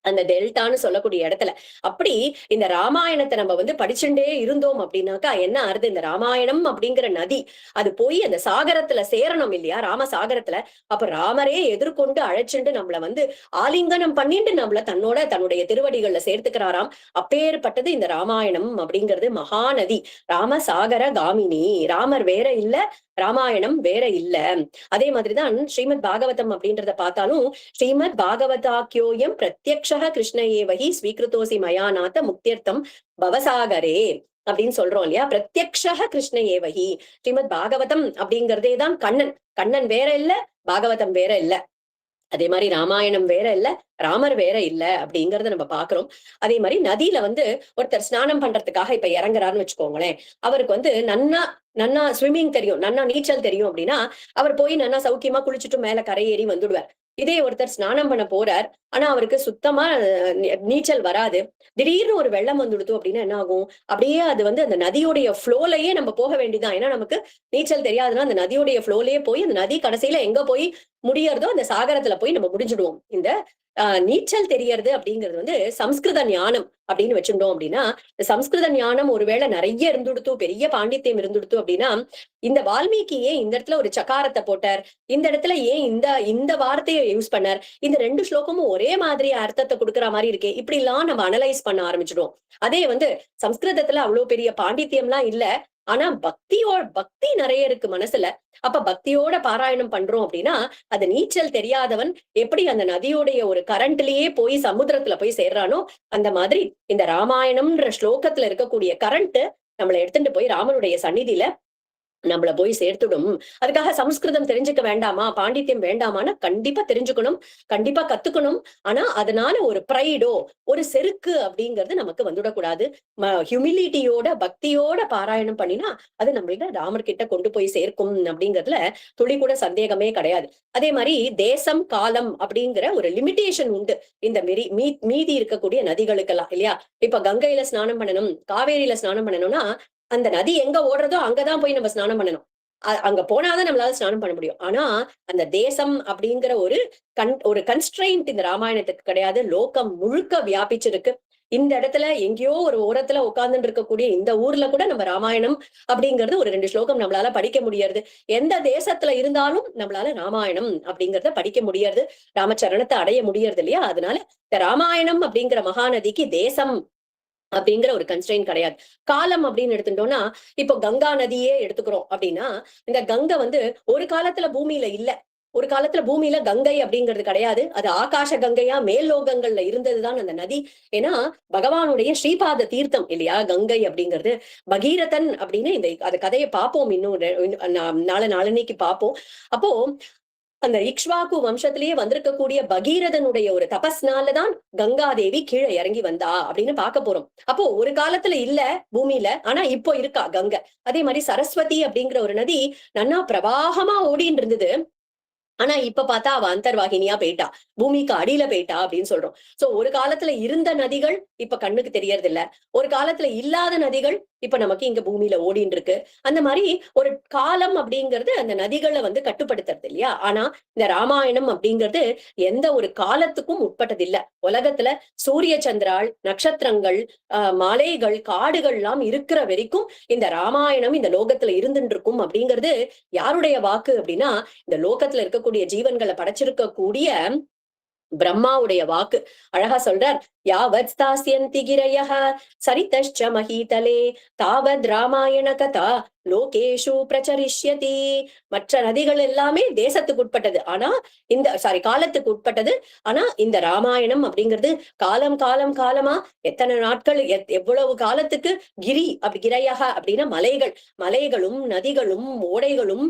அந்த டெல்டான்னு சொல்லக்கூடிய இடத்துல. அப்படி இந்த ராமாயணத்த நம்ம வந்து படிச்சுண்டே இருந்தோம் அப்படின்னாக்கா என்ன ஆறுது, இந்த ராமாயணம் அப்படிங்கிற நதி அது போய் அந்த சாகரத்துல சேரணும் இல்லையா, ராமசாகரத்துல. அப்ப ராமரே எதிர்கொண்டு அழைச்சுண்டு நம்மள வந்து ஆலிங்கனம் பண்ணிட்டு நம்மள தன்னுடைய திருவடிகள்ல சேர்த்துக்கிறாராம். அப்பேற்பட்டது இந்த ராமாயணம் அப்படிங்கிறது மகாநதி. ராமசாகர காமினி. ராமர் வேற இல்ல, ராமாயணம் வேற இல்ல. அதே மாதிரிதான் ஸ்ரீமத் பாகவதம் அப்படின்றத பார்த்தாலும், ஸ்ரீமத் பாகவதாக்கியோயம் பிரத்யக்ஷ கிருஷ்ண ஏவகி ஸ்வீகிருதோசி மயாநாத முக்தியர்த்தம் பவசாகரே அப்படின்னு சொல்றோம் இல்லையா. பிரத்யக்ஷ கிருஷ்ண ஏவகி. ஸ்ரீமத் பாகவதம் அப்படிங்கறதே தான் கண்ணன். கண்ணன் வேற இல்ல, பாகவதம் வேற இல்ல. அதே மாதிரி ராமாயணம் வேற இல்ல, ராமர் வேற இல்ல அப்படிங்கறத நம்ம பாக்குறோம். அதே மாதிரி நதியில வந்து ஒருத்தர் ஸ்நானம் பண்றதுக்காக இப்ப இறங்குறாருன்னு வச்சுக்கோங்களேன். அவருக்கு வந்து நன்னா நன்னா ஸ்விம்மிங் தெரியும், நன்னா நீச்சல் தெரியும் அப்படின்னா அவர் போய் நன்னா சௌக்கியமா குளிச்சுட்டு மேல கரையேறி வந்துடுவார். இதே ஒருத்தர் ஸ்நானம் பண்ண போறார், ஆனா அவருக்கு சுத்தமா நீச்சல் வராது, திடீர்னு ஒரு வெள்ளம் வந்துடுது அப்படின்னா என்ன ஆகும், அப்படியே அது வந்து அந்த நதியுடைய ஃப்ளோலயே நம்ம போக வேண்டியதுதான். ஏன்னா நமக்கு நீச்சல் தெரியாதுன்னா அந்த நதியுடைய ஃப்ளோலயே போய் அந்த நதி கடைசியில எங்க போய் முடியறதோ அந்த சாகரத்துல போய் நம்ம முடிஞ்சிடுவோம். இந்த நீச்சல் தெரியறது அப்படிங்கிறது வந்து சம்ஸ்கிருத ஞானம் அப்படின்னு வச்சுட்டோம் அப்படின்னா, சம்ஸ்கிருத ஞானம் ஒருவேளை நிறைய இருந்துடுத்து, பெரிய பாண்டித்யம் இருந்துடுத்து அப்படின்னா, இந்த வால்மீகி ஏன் இந்த இடத்துல ஒரு சகாரத்தை போட்டார், இந்த இடத்துல ஏன் இந்த இந்த வார்த்தையை யூஸ் பண்ணார், இந்த 2 ஸ்லோகமும் ஒரே மாதிரி அர்த்தத்தை கொடுக்குற மாதிரி இருக்கே, இப்படி எல்லாம் நம்ம அனலைஸ் பண்ண ஆரம்பிச்சிடுவோம். அதே வந்து சம்ஸ்கிருதத்துல அவ்வளவு பெரிய பாண்டித்யம்லாம் இல்ல, ஆனா பக்தி நிறைய இருக்கு மனசுல. அப்ப பக்தியோட பாராயணம் பண்றோம் அப்படின்னா, அது நீச்சல் தெரியாதவன் எப்படி அந்த நதியோடைய ஒரு கரண்ட்லயே போய் சமுத்திரத்துல போய் சேர்றானோ, அந்த மாதிரி இந்த ராமாயணம்ன்ற ஸ்லோகத்துல இருக்கக்கூடிய கரண்ட் நம்மளை எடுத்துட்டு போய் ராமனுடைய சந்நிதியில நம்மள போய் சேர்த்துடும். அதுக்காக சமஸ்கிருதம் தெரிஞ்சுக்க வேண்டாமா, பாண்டித்யம் வேண்டாமான்னா கண்டிப்பா தெரிஞ்சுக்கணும், கண்டிப்பா கத்துக்கணும். ஆனா அதனால ஒரு பிரைடோ ஒரு செருக்கு அப்படிங்கிறது நமக்கு வந்துடக்கூடாது. ஹியூமிலிட்டியோட பக்தியோட பாராயணம் பண்ணினா அது நம்மள ராமர் கிட்ட கொண்டு போய் சேர்க்கும் அப்படிங்கிறதுல துளி கூட சந்தேகமே கிடையாது. அதே மாதிரி தேசம் காலம் அப்படிங்கிற ஒரு லிமிட்டேஷன் உண்டு இந்த மீதி இருக்கக்கூடிய நதிகளுக்கெல்லாம் இல்லையா. இப்ப கங்கையில ஸ்நானம் பண்ணணும், காவேரியில ஸ்நானம் பண்ணணும்னா அந்த நதி எங்க ஓடுறதோ அங்கதான் போய் நம்ம ஸ்நானம் பண்ணணும். அங்க போனாதான் நம்மளால ஸ்நானம் பண்ண முடியும். ஆனா அந்த தேசம் அப்படிங்கிற ஒரு கன்ஸ்ட்ரெயின்ட் இந்த ராமாயணத்துக்கு கிடையாது. லோகம் முழுக்க வியாபிச்சிருக்கு. இந்த இடத்துல எங்கேயோ ஒரு ஓரத்துல உட்கார்ந்துட்டு இருக்கக்கூடிய இந்த ஊர்ல கூட நம்ம ராமாயணம் அப்படிங்கிறது ஒரு 2 ஸ்லோகம் நம்மளால படிக்க முடியாது. எந்த தேசத்துல இருந்தாலும் நம்மளால ராமாயணம் அப்படிங்கறத படிக்க முடியாது, ராமச்சரணத்தை அடைய முடியறது இல்லையா. அதனால இந்த ராமாயணம் அப்படிங்கிற மகாநதிக்கு தேசம் அப்படிங்கிற ஒரு கன்ஸ்ட்ரெயின் கிடையாது. காலம் அப்படின்னு எடுத்துட்டோம்னா, இப்போ கங்கா நதியே எடுத்துக்கிறோம் அப்படின்னா, இந்த கங்கை வந்து ஒரு காலத்துல பூமியில இல்ல. ஒரு காலத்துல பூமியில கங்கை அப்படிங்கிறது கிடையாது. அது ஆகாச கங்கையா மேல் லோகங்கள்ல இருந்ததுதான் அந்த நதி. ஏன்னா பகவானுடைய ஸ்ரீபாத தீர்த்தம் இல்லையா கங்கை அப்படிங்கிறது. பகீரதன் அப்படின்னு அந்த கதையை பார்ப்போம், இன்னும் நாளன்னைக்கு பார்ப்போம். அப்போ அந்த இக்ஷ்வாகு வம்சத்திலேயே வந்திருக்கக்கூடிய பகீரதனுடைய ஒரு தபஸ்னாலதான் கங்காதேவி கீழே இறங்கி வந்தா அப்படின்னு பார்க்க போறோம். அப்போ ஒரு காலத்துல இல்ல பூமியில, ஆனா இப்போ இருக்கா கங்கை. அதே மாதிரி சரஸ்வதி அப்படிங்கிற ஒரு நதி நன்னா பிரவாகமா ஓடின்னு இருந்தது. ஆனா இப்ப பார்த்தா அவ அந்தர்வாகினியா போயிட்டா, பூமிக்கு அடியில போயிட்டா அப்படின்னு சொல்றோம். சோ ஒரு காலத்துல இருந்த நதிகள் இப்ப கண்ணுக்கு தெரியறது இல்ல, ஒரு காலத்துல இல்லாத நதிகள் இப்ப நமக்கு இங்க பூமியில ஓடின்னு இருக்கு. அந்த மாதிரி ஒரு காலம் அப்படிங்கிறது அந்த நதிகளை வந்து கட்டுப்படுத்துறது இல்லையா. ஆனா இந்த ராமாயணம் அப்படிங்கிறது எந்த ஒரு காலத்துக்கும் உட்பட்டது இல்ல. உலகத்துல சூரிய சந்திராள், நட்சத்திரங்கள், மலைகள், காடுகள் எல்லாம் இருக்கிற வரைக்கும் இந்த ராமாயணம் இந்த லோகத்துல இருந்துட்டு இருக்கும் அப்படிங்கிறது யாருடைய வாக்கு அப்படின்னா, இந்த லோகத்துல இருக்கக்கூடிய ஜீவன்களை படைச்சிருக்க கூடிய பிரம்மாவுடைய வாக்கு. அழகா சொல்றார், யாவத் ஸ்தாஸ்யந்தி கிரயः சரிதश्च மஹீதலே தாவத் ராமாயண கதா லோகேஷு பிரச்சரிஷ்யதி. மற்ற நதிகள் எல்லாமே தேசத்துக்கு உட்பட்டது, ஆனா காலத்துக்கு உட்பட்டது. ஆனா இந்த ராமாயணம் அப்படிங்கிறது காலம் காலம் காலமா எத்தனை நாட்கள் எவ்வளவு காலத்துக்கு கிரையாக அப்படின்னா மலைகளும் நதிகளும் ஓடைகளும்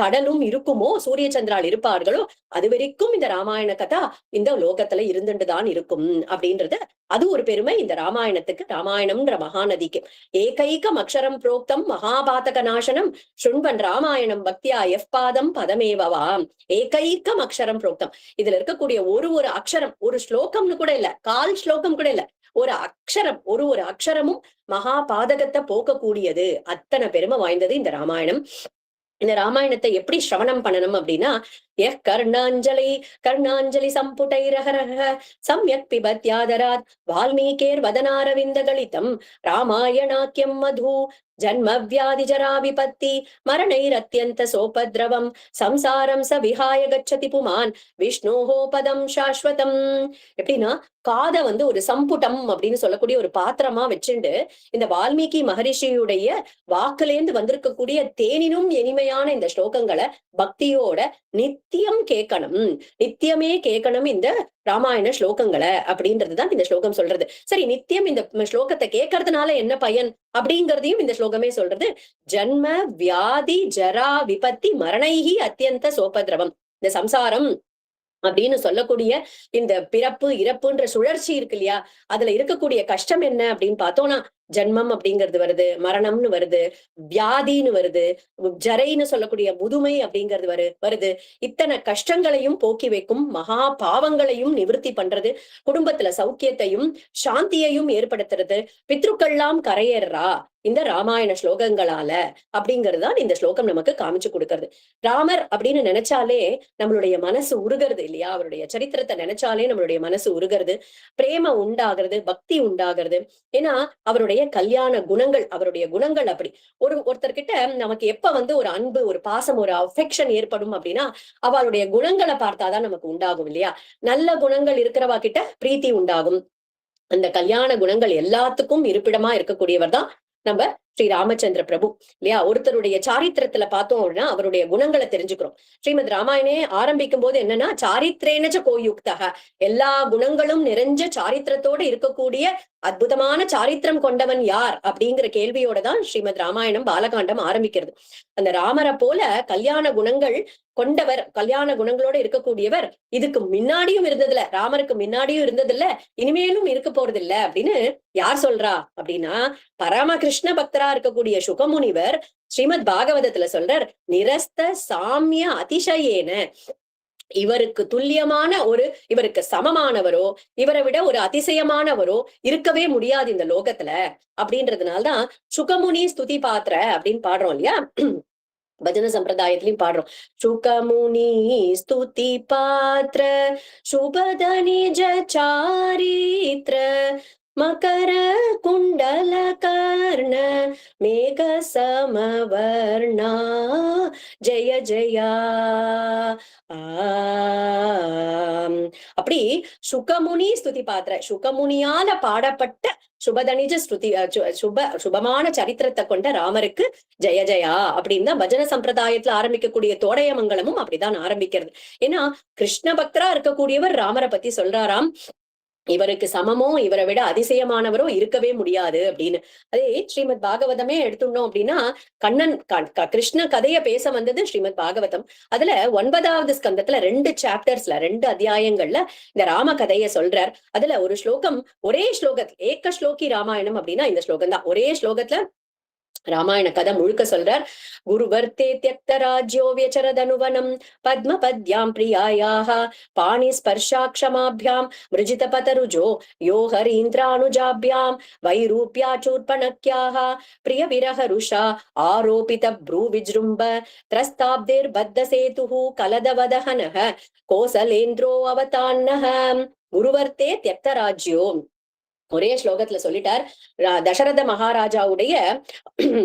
கடலும் இருக்குமோ, சூரிய சந்திரால் இருப்பார்களோ அது வரைக்கும் இந்த ராமாயண கதா இந்த லோகத்துல இருந்துட்டுதான் இருக்கும் அப்படின்றது. அது ஒரு பெருமை இந்த ராமாயணத்துக்கு, ராமாயணம்ன்ற மகாநதிக்கு. ஏகைக்கம் அக்ஷரம் புரோக்தம் மகாபாதக நாசனம் சுண்பன் ராமாயணம் பக்தியா எஃபாதம் பதமேவவாம். ஏகைக்கம் அக்ஷரம் புரோக்தம். இதுல இருக்கக்கூடிய ஒரு அக்ஷரம், ஒரு ஸ்லோகம்னு கூட இல்ல, கால் ஸ்லோகம் கூட இல்ல, ஒரு அக்ஷரம் ஒரு அக்ஷரமும் மகா பாதகத்தை போக்கக்கூடியது. அத்தனை பெருமை வாய்ந்தது இந்த ராமாயணம். இந்த ராமாயணத்தை எப்படி சிரவணம் பண்ணணும் அப்படின்னா, கர்ணாஞ்சலி கர்ணாஞ்சலி சம்புடைரஹரஹ சம்யக் பிபத்யாதராத் வால்மீகேர் வதனாரவிந்த கலிதம் ராமாயணாக்கியம் மது ஜன்ம வியாதி ஜரா விபத்தி மரணைரத்யந்த சோபத்ரவம் சம்சாரம் ச விஹாய கச்சதி புமான் விஷ்ணோஹோ பதம் சாஸ்வதம். எப்படின்னா, காதை ஒரு சம்புடம் அப்படின்னு சொல்லக்கூடிய ஒரு பாத்திரமா வச்சுண்டு இந்த வால்மீகி மகரிஷியுடைய வாக்குலேந்து வந்திருக்கக்கூடிய தேனினும் இனிமையான இந்த ஸ்லோகங்களை பக்தியோட நித்தியம் கேட்கணும், நித்தியமே கேட்கணும் இந்த ராமாயண ஸ்லோகங்களை அப்படின்றதுதான் இந்த ஸ்லோகம் சொல்றது. சரி, நித்தியம் இந்த ஸ்லோகத்தை கேட்கறதுனால என்ன பயன் அப்படிங்கறதையும் இந்த ஸ்லோகமே சொல்றது. ஜன்ம வியாதி ஜரா விபத்தி மரணைஹி அத்தியந்த சோபத்ரவம். இந்த சம்சாரம் அப்படின்னு சொல்லக்கூடிய இந்த பிறப்பு இறப்புன்ற சுழற்சி இருக்கு இல்லையா, அதுல இருக்கக்கூடிய கஷ்டம் என்ன அப்படின்னு பார்த்தோம்னா, ஜன்மம் அப்படிங்கிறது வருது, மரணம்னு வருது, வியாதின்னு வருது, ஜரைன்னு சொல்லக்கூடிய முதுமை அப்படிங்கிறது வருது. இத்தனை கஷ்டங்களையும் போக்கி வைக்கும், மகா பாவங்களையும் நிவர்த்தி பண்றது, குடும்பத்துல சௌக்கியத்தையும் சாந்தியையும் ஏற்படுத்துறது, பித்ருக்கள்லாம் கரையேறா இந்த ராமாயண ஸ்லோகங்களால அப்படிங்கிறதுதான் இந்த ஸ்லோகம் நமக்கு காமிச்சு கொடுக்கறது. ராமர் அப்படின்னு நினைச்சாலே நம்மளுடைய மனசு உருகிறது இல்லையா, அவருடைய சரித்திரத்தை நினைச்சாலே நம்மளுடைய மனசு உருகிறது, பிரேம உண்டாகிறது, பக்தி உண்டாகிறது. ஏன்னா அவருடைய கல்யாண குணங்கள், அவருடைய குணங்கள் அப்படி. ஒருத்தர்கிட்ட நமக்கு எப்ப ஒரு அன்பு, ஒரு பாசம், ஒரு அஃபெக்ஷன் ஏற்படும் அப்படின்னா அவளுடைய குணங்களை பார்த்தாதான் நமக்கு உண்டாகும் இல்லையா. நல்ல குணங்கள் இருக்கிறவா கிட்ட பிரீத்தி உண்டாகும். அந்த கல்யாண குணங்கள் எல்லாத்துக்கும் இருப்பிடமா இருக்கக்கூடியவர் தான் நம்ம ஸ்ரீ ராமச்சந்திர பிரபு இல்லையா. ஒருத்தருடைய சாரித்திரத்துல பார்த்தோம் அப்படின்னா அவருடைய குணங்களை தெரிஞ்சுக்கிறோம். ஸ்ரீமத் ராமாயணே ஆரம்பிக்கும் போது என்னன்னா, சாரித்ரேனச்ச கோயுக்தக, எல்லா குணங்களும் நிறைஞ்ச சாரித்திரத்தோட இருக்கக்கூடிய அற்புதமான சாரித்திரம் கொண்டவன் யார் அப்படிங்கிற கேள்வியோட தான் ஸ்ரீமத் ராமாயணம் பாலகாண்டம் ஆரம்பிக்கிறது. அந்த ராமரை போல கல்யாண குணங்கள் கொண்டவர், கல்யாண குணங்களோட இருக்கக்கூடியவர் இதுக்கு முன்னாடியும் இருந்ததில்ல, ராமருக்கு முன்னாடியும் இருந்ததில்ல, இனிமேலும் இருக்க போறது இல்ல அப்படின்னு யார் சொல்றா அப்படின்னா, பரமகிருஷ்ண பக்தரா இருக்கக்கூடிய சுகமுனிவர் ஸ்ரீமத் பாகவதத்துல சொல்றார், நிரஸ்த சாமிய அதிசயேன, இவருக்கு துல்லியமான இவருக்கு சமமானவரோ இவரை விட ஒரு அதிசயமானவரோ இருக்கவே முடியாது இந்த லோகத்துல அப்படின்றதுனால்தான் சுகமுனி ஸ்துதி பாத்திர அப்படின்னு பாடுறோம் இல்லையா. பஜன சம்பிரதாயத்திலையும் பாடுறோம், சுகமுனி ஸ்துதி பாத்திர சுபதனிஜ சாரித்ர மகர குண்டல கர்ண மேக சமவர்ணா ஜெய ஜெயா. அப்படி சுகமுனி ஸ்துதி பாத்திர, சுகமுனியால பாடப்பட்ட சுபதனிஜ ஸ்துதி, சுபமான சரித்திரத்தை கொண்ட ராமருக்கு ஜெய ஜெயா அப்படின்னு தான் பஜன சம்பிரதாயத்துல ஆரம்பிக்கக்கூடிய தோடயமங்கலமும் அப்படிதான் ஆரம்பிக்கிறது. ஏன்னா கிருஷ்ண பக்தரா இருக்கக்கூடியவர் ராமரை பத்தி சொல்றாராம், இவருக்கு சமமோ இவரை விட அதிசயமானவரோ இருக்கவே முடியாது அப்படின்னு. அதே ஸ்ரீமத் பாகவதமே எடுத்துட்டோம் அப்படின்னா, கண்ணன் கிருஷ்ண கதைய பேச வந்தது ஸ்ரீமத் பாகவதம். அதுல 9வது ஸ்கந்தத்துல 2 சாப்டர்ஸ்ல 2 அத்தியாயங்கள்ல இந்த ராம கதைய சொல்றார். அதுல ஒரு ஸ்லோகம், ஒரே ஸ்லோகத்துல ஏக ஸ்லோகி ராமாயணம் அப்படின்னா இந்த ஸ்லோகம் தான். ஒரே ஸ்லோகத்துல ராமாயண கதை முழுக்க சொல்றார். குருவர்த்தே தியக்த ராஜ்யோ வியச்சரதனுவனம் பத்ம பத்யாம் பிரியாயாக பாணி ஸ்பர்ஷாக்ஷமாபியாம் மிருஜித பதருஜோ யோ ஹரீந்திரானுஜாபியாம் வைரூப்யா சூர்பணக்யாக பிரிய விரஹருஷா ஆரோபித ப்ரூ விஜృంப த்ரஸ்தாப்தேர் பத்த சேதுஹு கலதவதஹனஹ கோசலேந்திரோ அவதான்னஹ. குருவர்த்தே தியக்த ராஜ்யோ ஒரே ஸ்லோகத்துல சொல்லிட்டார். தசரத மகாராஜாவுடைய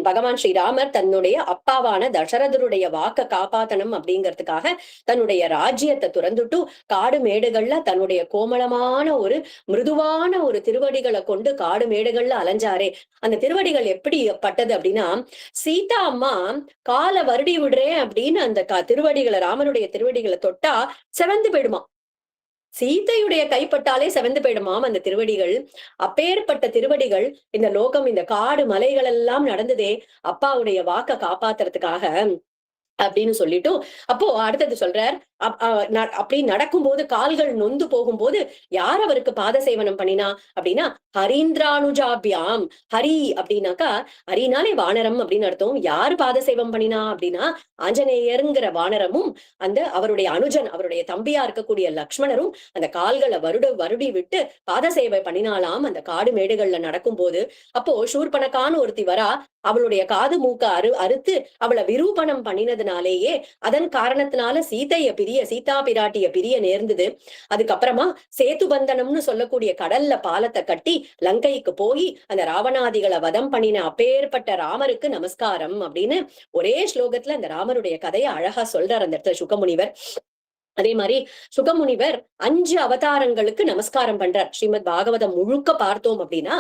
பகவான் ஸ்ரீராமர் தன்னுடைய அப்பாவான தசரதருடைய வாக்க காப்பாத்தனம் அப்படிங்கிறதுக்காக தன்னுடைய ராஜ்யத்தை துறந்துட்டு காடு மேடுகள்ல தன்னுடைய கோமளமான மிருதுவான திருவடிகளை கொண்டு காடு மேடுகள்ல அலைஞ்சாரே. அந்த திருவடிகள் எப்படி பட்டது அப்படின்னா, சீதா அம்மா காலை வருடி விடுறேன் அப்படின்னு அந்த திருவடிகளை, ராமனுடைய திருவடிகளை தொட்டா செவந்து போயிடுமா. சீதையுடைய கைப்பட்டாலே செவந்து போயிடுமாம் அந்த திருவடிகள். அப்பேற்பட்ட திருவடிகள் இந்த லோகம், இந்த காடு மலைகள் எல்லாம் நடந்ததே அப்பாவுடைய வாக்க காப்பாத்துறதுக்காக அப்படின்னு சொல்லிட்டு, அப்போ அடுத்தது சொல்றார், அப்படி நடக்கும்போது கால்கள் நொந்து போகும்போது யார் அவருக்கு பாத சேவனம் பண்ணினா அப்படின்னா ஹரீந்திரானுஜாபியாம். ஹரி அப்படின்னாக்கா ஹரினாலே வானரம் அப்படின்னு அர்த்தம். யாரு பாத சேவம் பண்ணினா அப்படின்னா ஆஞ்சநேயருங்கிற வானரமும் அந்த அவருடைய அனுஜன் அவருடைய தம்பியா இருக்கக்கூடிய லக்ஷ்மணரும் அந்த கால்களை வருடி விட்டு பாத சேவை பண்ணினாலாம் அந்த காடு மேடுகள்ல நடக்கும் போது. அப்போ சூர்பனக்கான்னு ஒருத்தி வரா, அவளுடைய காது மூக்க அறுத்து அவளை விரூபணம் பண்ணினதுனாலேயே அதன் காரணத்தினால சீதா பிராட்டிய பிரிய நேர்ந்தது. அதுக்கப்புறமா சேது பந்தனம்னு சொல்லக்கூடிய கடல்ல பாலத்தை கட்டி லங்கைக்கு போய் அந்த ராவணாதிகளை வதம் பண்ணின அப்பேற்பட்ட ராமருக்கு நமஸ்காரம் அப்படின்னு ஒரே ஸ்லோகத்துல அந்த ராமருடைய கதையை அழகா சொல்றார் அந்த இடத்துல சுகமுனிவர். அதே மாதிரி சுகமுனிவர் 5 அவதாரங்களுக்கு நமஸ்காரம் பண்றார். ஸ்ரீமத் பாகவதம் முழுக்க பார்த்தோம் அப்படின்னா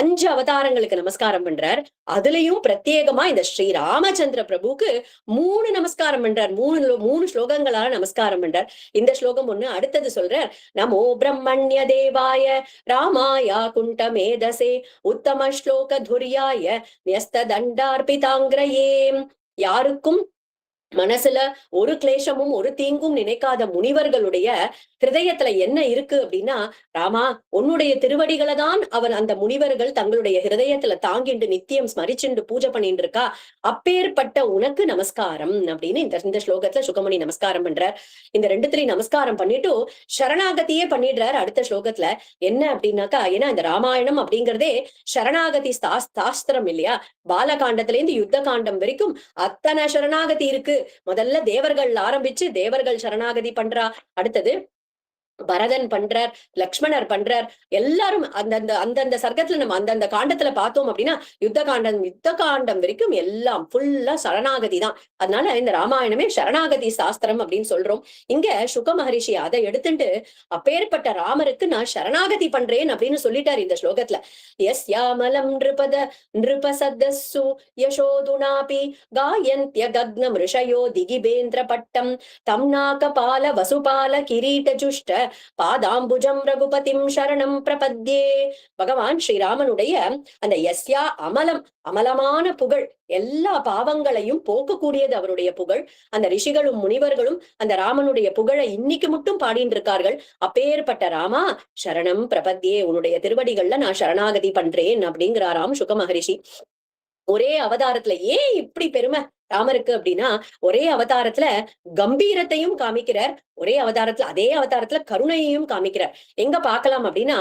5 அவதாரங்களுக்கு நமஸ்காரம் பண்றார். அதுலயும் பிரத்யேகமா இந்த ஸ்ரீ ராமச்சந்திர பிரபுக்கு 3 நமஸ்காரம் பண்றார். 3 ஸ்லோகங்களால நமஸ்காரம் பண்றார். இந்த ஸ்லோகம் ஒண்ணு, அடுத்தது சொல்றார், நமோ பிரம்மண்ய தேவாய ராமாயா குண்ட மேதசே உத்தம ஸ்லோக துர்யாய நியஸ்த தண்டார்பிதாங்கிரயே. யாருக்கும் மனசுல ஒரு கிளேசமும் ஒரு தீங்கும் நினைக்காத முனிவர்களுடைய ஹிருதயத்துல என்ன இருக்கு அப்படின்னா, ராமா உன்னுடைய திருவடிகளை தான் அவர் அந்த முனிவர்கள் தங்களுடைய ஹிருதயத்துல தாங்கிண்டு நித்தியம் ஸ்மரிச்சுண்டு பூஜை பண்ணிட்டு இருக்கா. அப்பேற்பட்ட உனக்கு நமஸ்காரம் அப்படின்னு இந்த ஸ்லோகத்துல சுகமணி நமஸ்காரம் பண்றார். இந்த 2 நமஸ்காரம் பண்ணிட்டு சரணாகதியே பண்ணிடுறாரு அடுத்த ஸ்லோகத்துல. என்ன அப்படின்னாக்கா, ஏன்னா இந்த ராமாயணம் அப்படிங்கிறதே சரணாகதி சாஸ்திரம் இல்லையா? பாலகாண்டத்துல இருந்து யுத்த காண்டம் வரைக்கும் அத்தனை சரணாகதி இருக்கு. முதல்ல தேவர்கள் ஆரம்பிச்சு தேவர்கள் சரணாகதி பண்றா, அடுத்தது பரதன் பண்றார், லக்ஷ்மணர் பண்றார். எல்லாரும் அந்தந்த சர்க்கத்துல நம்ம அந்தந்த காண்டத்துல பார்த்தோம் அப்படின்னா யுத்த காண்டம் வரைக்கும் எல்லாம் ஃபுல்லா சரணாகதி தான். அதனால இந்த ராமாயணமே சரணாகதி சாஸ்திரம் அப்படின்னு சொல்றோம். இங்க சுக மகரிஷி அதை எடுத்துட்டு அப்பேற்பட்ட ராமருக்கு நான் சரணாகதி பண்றேன் அப்படின்னு சொல்லிட்டாரு இந்த ஸ்லோகத்துல. யஸ்யாமலம் நிருபசதஸ்ஸு யசோதுனாபி காயந்த்ய கக்னம் ரிஷயோ திகிபேந்திர பட்டம் தம்நாக பால வசுபால கிரீட ஜுஷ்ட பாதாம்புஜம் ரகுபதிம் சரணம் பிரபத்யே. பகவான் ஸ்ரீராமனுடைய அந்த யஸ்யா அமலமான புகழ், எல்லா பாவங்களையும் போக்கக்கூடியது அவருடைய புகழ். அந்த ரிஷிகளும் முனிவர்களும் அந்த ராமனுடைய புகழை இன்னைக்கு மட்டும் பாடிட்டு இருக்கார்கள். அப்பேற்பட்ட ராமா சரணம் பிரபத்யே, உன்னுடைய திருவடிகள்ல நான் சரணாகதி பண்றேன் அப்படிங்கிறாராம் சுக மகரிஷி. ஒரே அவதாரத்துல ஏன் இப்படி பெருமை ராமருக்கு அப்படின்னா, ஒரே அவதாரத்துல கம்பீரத்தையும் காமிக்கிறார், ஒரே அவதாரத்துல அதே அவதாரத்துல கருணையையும் காமிக்கிறார். எங்க பார்க்கலாம் அப்படின்னா,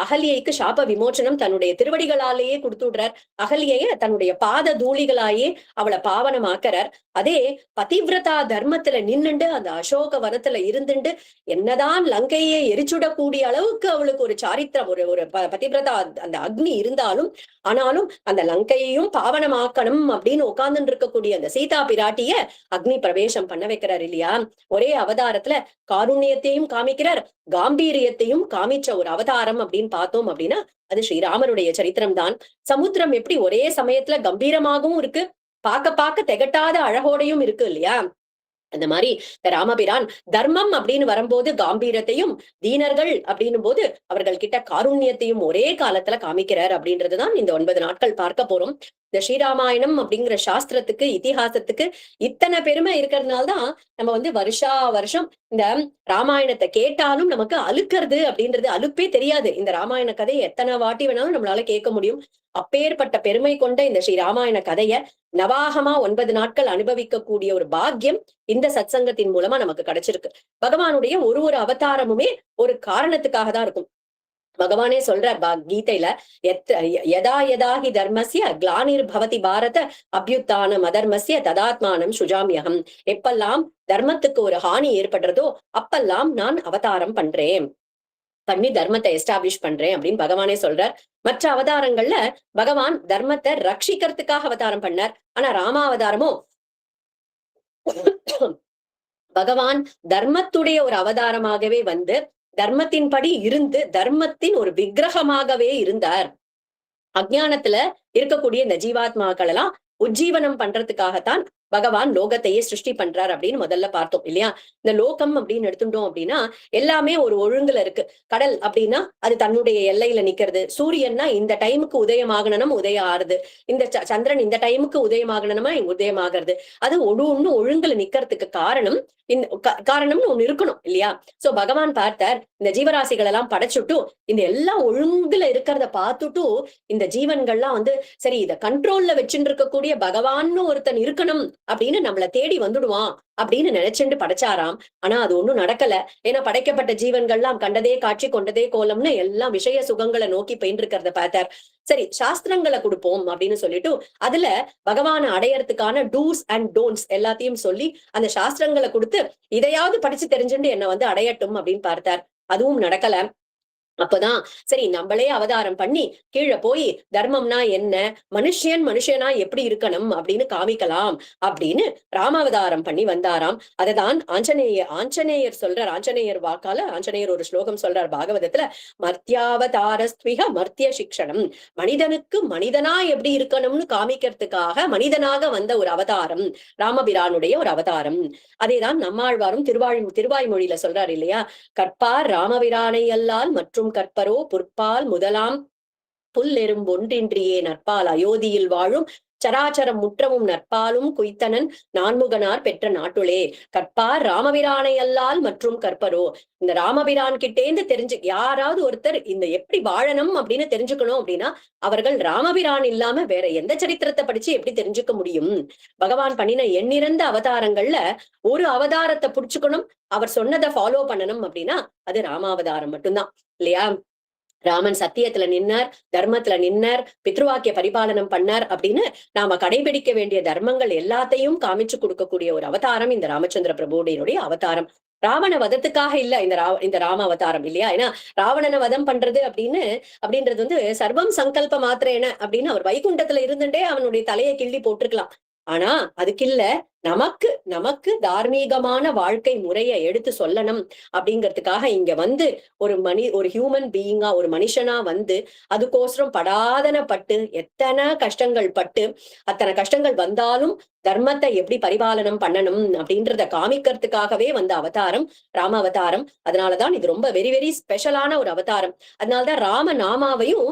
அகல்யைக்கு சாப விமோச்சனம் தன்னுடைய திருவடிகளாலேயே கொடுத்து விடுறார். அகல்யைய தன்னுடைய பாத தூளிகளாயே அவளை பாவனமாக்குறார். அதே பதிவிரதா தர்மத்துல நின்னுண்டு அந்த அசோக வனத்துல இருந்துண்டு என்னதான் லங்கையே எரிச்சுடக்கூடிய அளவுக்கு அவளுக்கு ஒரு சாரித்திரம், ஒரு பதிவிரதா அந்த அக்னி இருந்தாலும் ஆனாலும் அந்த லங்கையையும் பாவனமாக்கணும் அப்படின்னு உட்கார்ந்து இருக்கக்கூடிய அந்த சீதா பிராட்டிய அக்னி பிரவேசம் பண்ண வைக்கிறார் இல்லையா? ஒரே அவதாரத்துல காருண்யத்தையும் காமிக்கிறார், காம்பீரியத்தையும் காமிச்ச ஒரு அவதாரம் அப்படின்னு பார்த்தோம் அப்படின்னா அது ஸ்ரீராமருடைய சரித்திரம் தான். சமுத்திரம் எப்படி ஒரே சமயத்துல கம்பீரமாகவும் இருக்கு, பார்க்க திகட்டாத அழகோடையும் இருக்கு இல்லையா? அந்த மாதிரி இந்த ராமபிரான் தர்மம் அப்படின்னு வரும்போது காம்பீரத்தையும், தீனர்கள் அப்படின்னும் போது அவர்கள் கிட்ட காருண்யத்தையும் ஒரே காலத்துல காமிக்கிறார் அப்படின்றதுதான் இந்த 9 நாட்கள் பார்க்க போறோம். இந்த ஸ்ரீராமாயணம் அப்படிங்கிற சாஸ்திரத்துக்கு இதிகாசத்துக்கு இத்தனை பெருமை இருக்கிறதுனால்தான் நம்ம வருஷா வருஷம் இந்த ராமாயணத்தை கேட்டாலும் நமக்கு அழுக்கிறது அப்படின்றது அலுப்பே தெரியாது. இந்த ராமாயண கதையை எத்தனை வாட்டி வேணாலும் நம்மளால கேட்க முடியும். அப்பேற்பட்ட பெருமை கொண்ட இந்த ஸ்ரீ ராமாயண கதைய நவாகமா 9 நாட்கள் அனுபவிக்கக்கூடிய ஒரு பாக்கியம் இந்த சத்சங்கத்தின் மூலமா நமக்கு கிடைச்சிருக்கு. பகவானுடைய ஒரு அவதாரமுமே ஒரு காரணத்துக்காக தான் இருக்கும். பகவானே சொல்றார் கீதையில, யதா யதாஹி தர்மஸ்ய கிளானிர் பவதி பாரத அபியுத்தானம் அதர்மஸ்ய ததாத்மானம் சுஜாமியகம். எப்பெல்லாம் தர்மத்துக்கு ஒரு ஹானி ஏற்படுறதோ அப்பெல்லாம் நான் அவதாரம் பண்ணி தர்மத்தை எஸ்டாப்ளிஷ் பண்றேன் அப்படின்னு பகவானே சொல்றார். மற்ற அவதாரங்கள்ல பகவான் தர்மத்தை ரட்சிக்கிறதுக்காக அவதாரம் பண்ணார். ஆனா ராமாவதாரமோ பகவான் தர்மத்துடைய ஒரு அவதாரமாகவே வந்து தர்மத்தின்படி இருந்து தர்மத்தின் ஒரு விக்கிரகமாகவே இருந்தார். அஜ்ஞானத்துல இருக்கக்கூடிய இந்த ஜீவாத்மாக்கள் எல்லாம் உஜ்ஜீவனம் பண்றதுக்காகத்தான் பகவான் லோகத்தையே சிருஷ்டி பண்றார் அப்படின்னு முதல்ல பார்த்தோம் இல்லையா. இந்த லோகம் அப்படின்னு எடுத்துட்டோம் அப்படின்னா எல்லாமே ஒரு ஒழுங்குல இருக்கு. கடல் அப்படின்னா அது தன்னுடைய எல்லையில நிக்கிறது. சூரியன்னா இந்த டைமுக்கு உதயமாகணும் உதயம் ஆறுது. இந்த சந்திரன் இந்த டைமுக்கு உதயமாகணுமா உதயமாகிறது. அது ஒண்ணு ஒழுங்குல நிக்கிறதுக்கு காரணம் காரணம்னு ஒண்ணு இருக்கணும் இல்லையா. சோ பகவான் பார்த்தார், இந்த ஜீவராசிகள் எல்லாம் படைச்சுட்டு இந்த எல்லாம் ஒழுங்குல இருக்கிறத பார்த்துட்டு இந்த ஜீவன்கள்லாம் சரி இத கண்ட்ரோல்ல வச்சுட்டு இருக்கக்கூடிய பகவான்னு ஒருத்தன் இருக்கணும் அப்படின்னு நம்மள தேடி வந்துடுவான் அப்படின்னு நினைச்சுட்டு படைச்சாராம். ஆனா அது ஒண்ணும் நடக்கல. ஏன்னா படைக்கப்பட்ட ஜீவன்கள்லாம் கண்டதே காட்சி கொண்டதே கோலம்னு எல்லாம் விஷய சுகங்களை நோக்கி பயின்று இருக்கிறத பார்த்தார். சரி சாஸ்திரங்களை கொடுப்போம் அப்படின்னு சொல்லிட்டு அதுல பகவானை அடையறதுக்கான டூஸ் அண்ட் டோன்ட்ஸ் எல்லாத்தையும் சொல்லி அந்த சாஸ்திரங்களை கொடுத்து இதையாவது படிச்சு தெரிஞ்சுட்டு என்ன அடையட்டும் அப்படின்னு பார்த்தார். அதுவும் நடக்கல. அப்பதான் சரி நம்மளே அவதாரம் பண்ணி கீழே போய் தர்மம்னா என்ன, மனுஷனா எப்படி இருக்கணும் அப்படின்னு காமிக்கலாம் அப்படின்னு ராமாவதாரம் பண்ணி வந்தாராம். அததான் ஆஞ்சநேயர் சொல்றார். ஆஞ்சநேயர் வாக்கால ஆஞ்சநேயர் ஒரு ஸ்லோகம் சொல்றார் பாகவதத்துல, மர்த்தியாவதாரஸ்த்விக மர்த்திய சிக்ஷணம், மனிதனுக்கு மனிதனா எப்படி இருக்கணும்னு காமிக்கிறதுக்காக மனிதனாக வந்த ஒரு அவதாரம் ராமபிரானுடைய ஒரு அவதாரம். அதேதான் நம்மாழ்வாரும் திருவாய்மொழியில சொல்றார் இல்லையா, கற்பார் ராமபிரானை அல்லால் மற்றும் கற்பரோ புற்பால் முதலாம் புல்லெரும்பொன்றின்றியே நற்பால் அயோத்தியில் வாழும் சராச்சரம் முற்றமும் நற்பாலும் குய்த்தனன் நான்முகனார் பெற்ற நாட்டுளே. கற்பார் ராமபிரானை அல்லால் மற்றும் கற்பரோ, இந்த ராமபிரான் கிட்டேந்து தெரிஞ்சு யாராவது ஒருத்தர் இந்த எப்படி வாழணும் அப்படின்னு தெரிஞ்சுக்கணும் அப்படின்னா அவர்கள் ராமபிரான் இல்லாம வேற எந்த சரித்திரத்தை படிச்சு எப்படி தெரிஞ்சுக்க முடியும். பகவான் பண்ணின எண்ணிறந்த அவதாரங்கள்ல ஒரு அவதாரத்தை புடிச்சுக்கணும், அவர் சொன்னதை ஃபாலோ பண்ணணும் அப்படின்னா அது ராமாவதாரம் மட்டும்தான் இல்லையா. ராமன் சத்தியத்துல நின்னார், தர்மத்துல நின்னார், பித்ருவாக்கிய பரிபாலனம் பண்ணார் அப்படின்னு நாம கடைபிடிக்க வேண்டிய தர்மங்கள் எல்லாத்தையும் காமிச்சு கொடுக்கக்கூடிய ஒரு அவதாரம் இந்த ராமச்சந்திர பிரபுடைய அவதாரம். ராவண வதத்துக்காக இல்ல இந்த ராம அவதாரம் இல்லையா. ஏன்னா ராவணனை வதம் பண்றது அப்படின்றது சர்வம் சங்கல்ப மாத்திரேன அப்படின்னு அவர் வைகுண்டத்துல இருந்துட்டே அவனுடைய தலையை கிள்ளி போட்டிருக்கலாம். ஆனா அதுக்கு இல்ல, நமக்கு தார்மீகமான வாழ்க்கை முறையை எடுத்து சொல்லணும் அப்படிங்கிறதுக்காக இங்க ஒரு ஹியூமன் பீயிங்கா ஒரு மனுஷனா அதுக்கோசரம் படாதன பட்டு எத்தனை கஷ்டங்கள் பட்டு அத்தனை கஷ்டங்கள் வந்தாலும் தர்மத்தை எப்படி பரிபாலனம் பண்ணணும் அப்படின்றத காமிக்கிறதுக்காகவே வந்த அவதாரம் ராம அவதாரம். அதனாலதான் இது ரொம்ப வெரி வெரி ஸ்பெஷலான ஒரு அவதாரம். அதனாலதான் ராம நாமாவையும்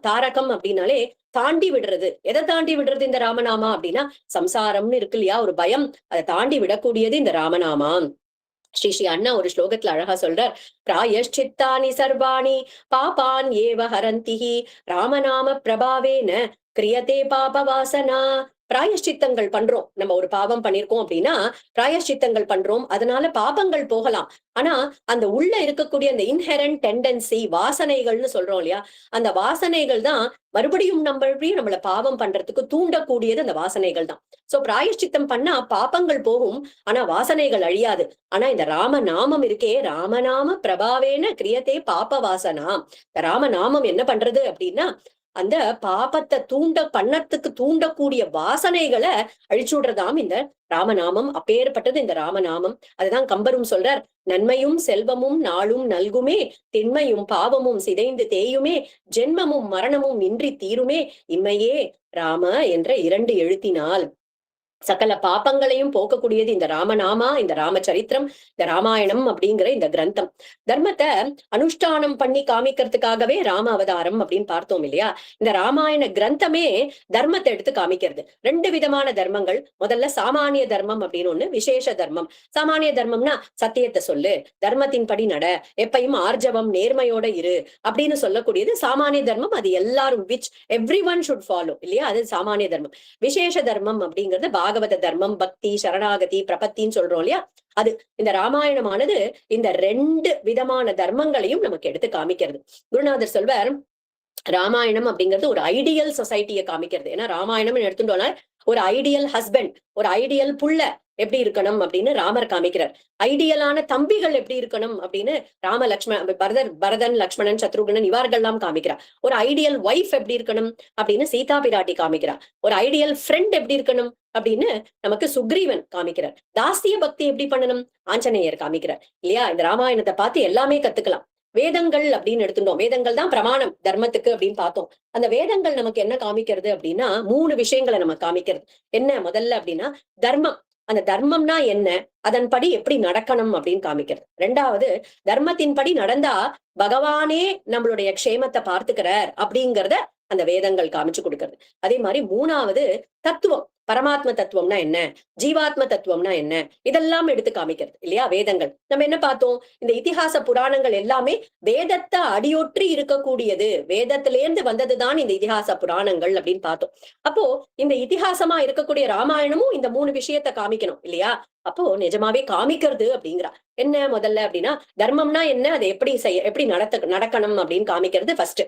தாரகம் அப்படின்னாலே தாண்டி விடுறது. எதை தாண்டி விடுறது இந்த ராமநாமா அப்படின்னா சம்சாரம்னு இருக்கு இல்லையா, ஒரு பயம், அதை தாண்டி விடக்கூடியது இந்த ராமநாமா. ஸ்ரீ அண்ணா ஒரு ஸ்லோகத்துல அழகா சொல்றார், பிராயஷ்சித்தானி சர்வாணி பாபான் ஏவ ஹரந்திஹி ராமநாம பிரபாவேன கிரியதே பாப வாசனா. பிராயஷ்சித்தங்கள் பண்றோம், நம்ம ஒரு பாவம் பண்ணிருக்கோம் அப்படின்னா பிராயஷ்சித்தங்கள் பண்றோம், அதனால பாபங்கள் போகலாம். ஆனா அந்த உள்ள இருக்கக்கூடிய அந்த இன்ஹெரண்ட் டெண்டன்சி வாசனைகள்னு சொல்றோம் இல்லையா, அந்த வாசனைகள் தான் மறுபடியும் நம்மள பாவம் பண்றதுக்கு தூண்டக்கூடியது அந்த வாசனைகள் தான். சோ பிராயஷ்சித்தம் பண்ணா பாபங்கள் போகும், ஆனா வாசனைகள் அழியாது. ஆனா இந்த ராம நாமம் இருக்கே, ராமநாம பிரபாவேன கிரியதே பாப வாசனா. ராமநாமம் என்ன பண்றது அப்படின்னா அந்த பாபத்தை தூண்டக்கூடிய வாசனைகளை அழிச்சுடுறதாம் இந்த ராமநாமம். அப்பேற்பட்டது இந்த ராமநாமம். அதுதான் கம்பரும் சொல்றார், நன்மையும் செல்வமும் நாளும் நல்குமே, திண்மையும் பாவமும் சிதைந்து தேயுமே, ஜென்மமும் மரணமும் இன்றி தீருமே, இம்மையே ராம என்ற 2 எழுத்தினால். சகல பாப்பங்களையும் போக்கக்கூடியது இந்த ராமநாமா, இந்த ராமச்சரித்திரம், இந்த ராமாயணம் அப்படிங்கிற இந்த கிரந்தம். தர்மத்தை அனுஷ்டானம் பண்ணி காமிக்கிறதுக்காகவே ராம அவதாரம் அப்படின்னு பார்த்தோம் இல்லையா. இந்த ராமாயண கிரந்தமே தர்மத்தை எடுத்து காமிக்கிறது. 2 விதமான தர்மங்கள். முதல்ல சாமானிய தர்மம் அப்படின்னு ஒண்ணு, விசேஷ தர்மம். சாமானிய தர்மம்னா சத்தியத்தை சொல்லு, தர்மத்தின் படி நட, எப்பயும் ஆர்ஜவம் நேர்மையோட இரு அப்படின்னு சொல்லக்கூடியது சாமானிய தர்மம். அது எல்லாரும் எவ்ரி ஒன் ஷுட் ஃபாலோ இல்லையா, அது சாமானிய தர்மம். விசேஷ தர்மம் அப்படிங்கிறது பாகவத தர்மம், பக்தி, சரணாகதி, பிரபத்தின்னு சொல்றோம் இல்லையா. அது இந்த ராமாயணமானது இந்த 2 விதமான தர்மங்களையும் நமக்கு எடுத்து காமிக்கிறது. குருநாதர் சொல்வார், ராமாயணம் அப்படிங்கிறது ஒரு ஐடியல் சொசைட்டியை காமிக்கிறது. ஏன்னா ராமாயணம் எடுத்துட்டோம்னா ஒரு ஐடியல் ஹஸ்பண்ட், ஒரு ஐடியல் புள்ள எப்படி இருக்கணும் அப்படின்னு ராமர் காமிக்கிறார். ஐடியலான தம்பிகள் எப்படி இருக்கணும் அப்படின்னு பரதன், லக்ஷ்மணன், சத்ருகனன் இவர்கள்லாம் காமிக்கிறார். ஒரு ஐடியல் ஒய்ஃப் எப்படி இருக்கணும் அப்படின்னு சீதா பிராட்டி காமிக்கிறார். ஒரு ஐடியல் ஃப்ரெண்ட் எப்படி இருக்கணும் அப்படின்னு நமக்கு சுக்ரீவன் காமிக்கிறார். தாஸ்திய பக்தி எப்படி பண்ணணும் ஆஞ்சநேயர் காமிக்கிறார் இல்லையா. இந்த ராமாயணத்தை பார்த்து எல்லாமே கத்துக்கலாம். வேதங்கள் அப்படின்னு எடுத்துட்டோம், வேதங்கள் தான் பிரமாணம் தர்மத்துக்கு அப்படின்னு பார்த்தோம். அந்த வேதங்கள் நமக்கு என்ன காமிக்கிறது அப்படின்னா 3 விஷயங்களை நம்ம காமிக்கிறது. என்ன முதல்ல அப்படின்னா தர்மம். அந்த தர்மம்னா என்ன, அதன்படி எப்படி நடக்கணும் அப்படின்னு காமிக்கிறது. 2வது தர்மத்தின்படி நடந்தா பகவானே நம்மளுடைய க்ஷேமத்தை பார்த்துக்கிறார் அப்படிங்கறத அந்த வேதங்கள் காமிச்சு கொடுக்கிறது. அதே மாதிரி 3வது தத்துவம், பரமாத்ம தத்துவம்னா என்ன, ஜீவாத்ம தத்துவம்னா என்ன, இதெல்லாம் எடுத்து காமிக்கிறது இல்லையா வேதங்கள். நம்ம என்ன பார்த்தோம், இந்த இதிகாச புராணங்கள் எல்லாமே வேதத்தை அடியொற்றி இருக்கக்கூடியது, வேதத்திலேருந்து வந்ததுதான் இந்த இதிகாச புராணங்கள் அப்படின்னு பார்த்தோம். அப்போ இந்த இதிகாசமா இருக்கக்கூடிய ராமாயணமும் இந்த 3 விஷயத்த காமிக்கணும் இல்லையா. அப்போ நிஜமாவே காமிக்கிறது அப்படிங்கிறா. என்ன முதல்ல அப்படின்னா தர்மம்னா என்ன, அதை எப்படி நடக்கணும் அப்படின்னு காமிக்கிறது ஃபர்ஸ்ட்.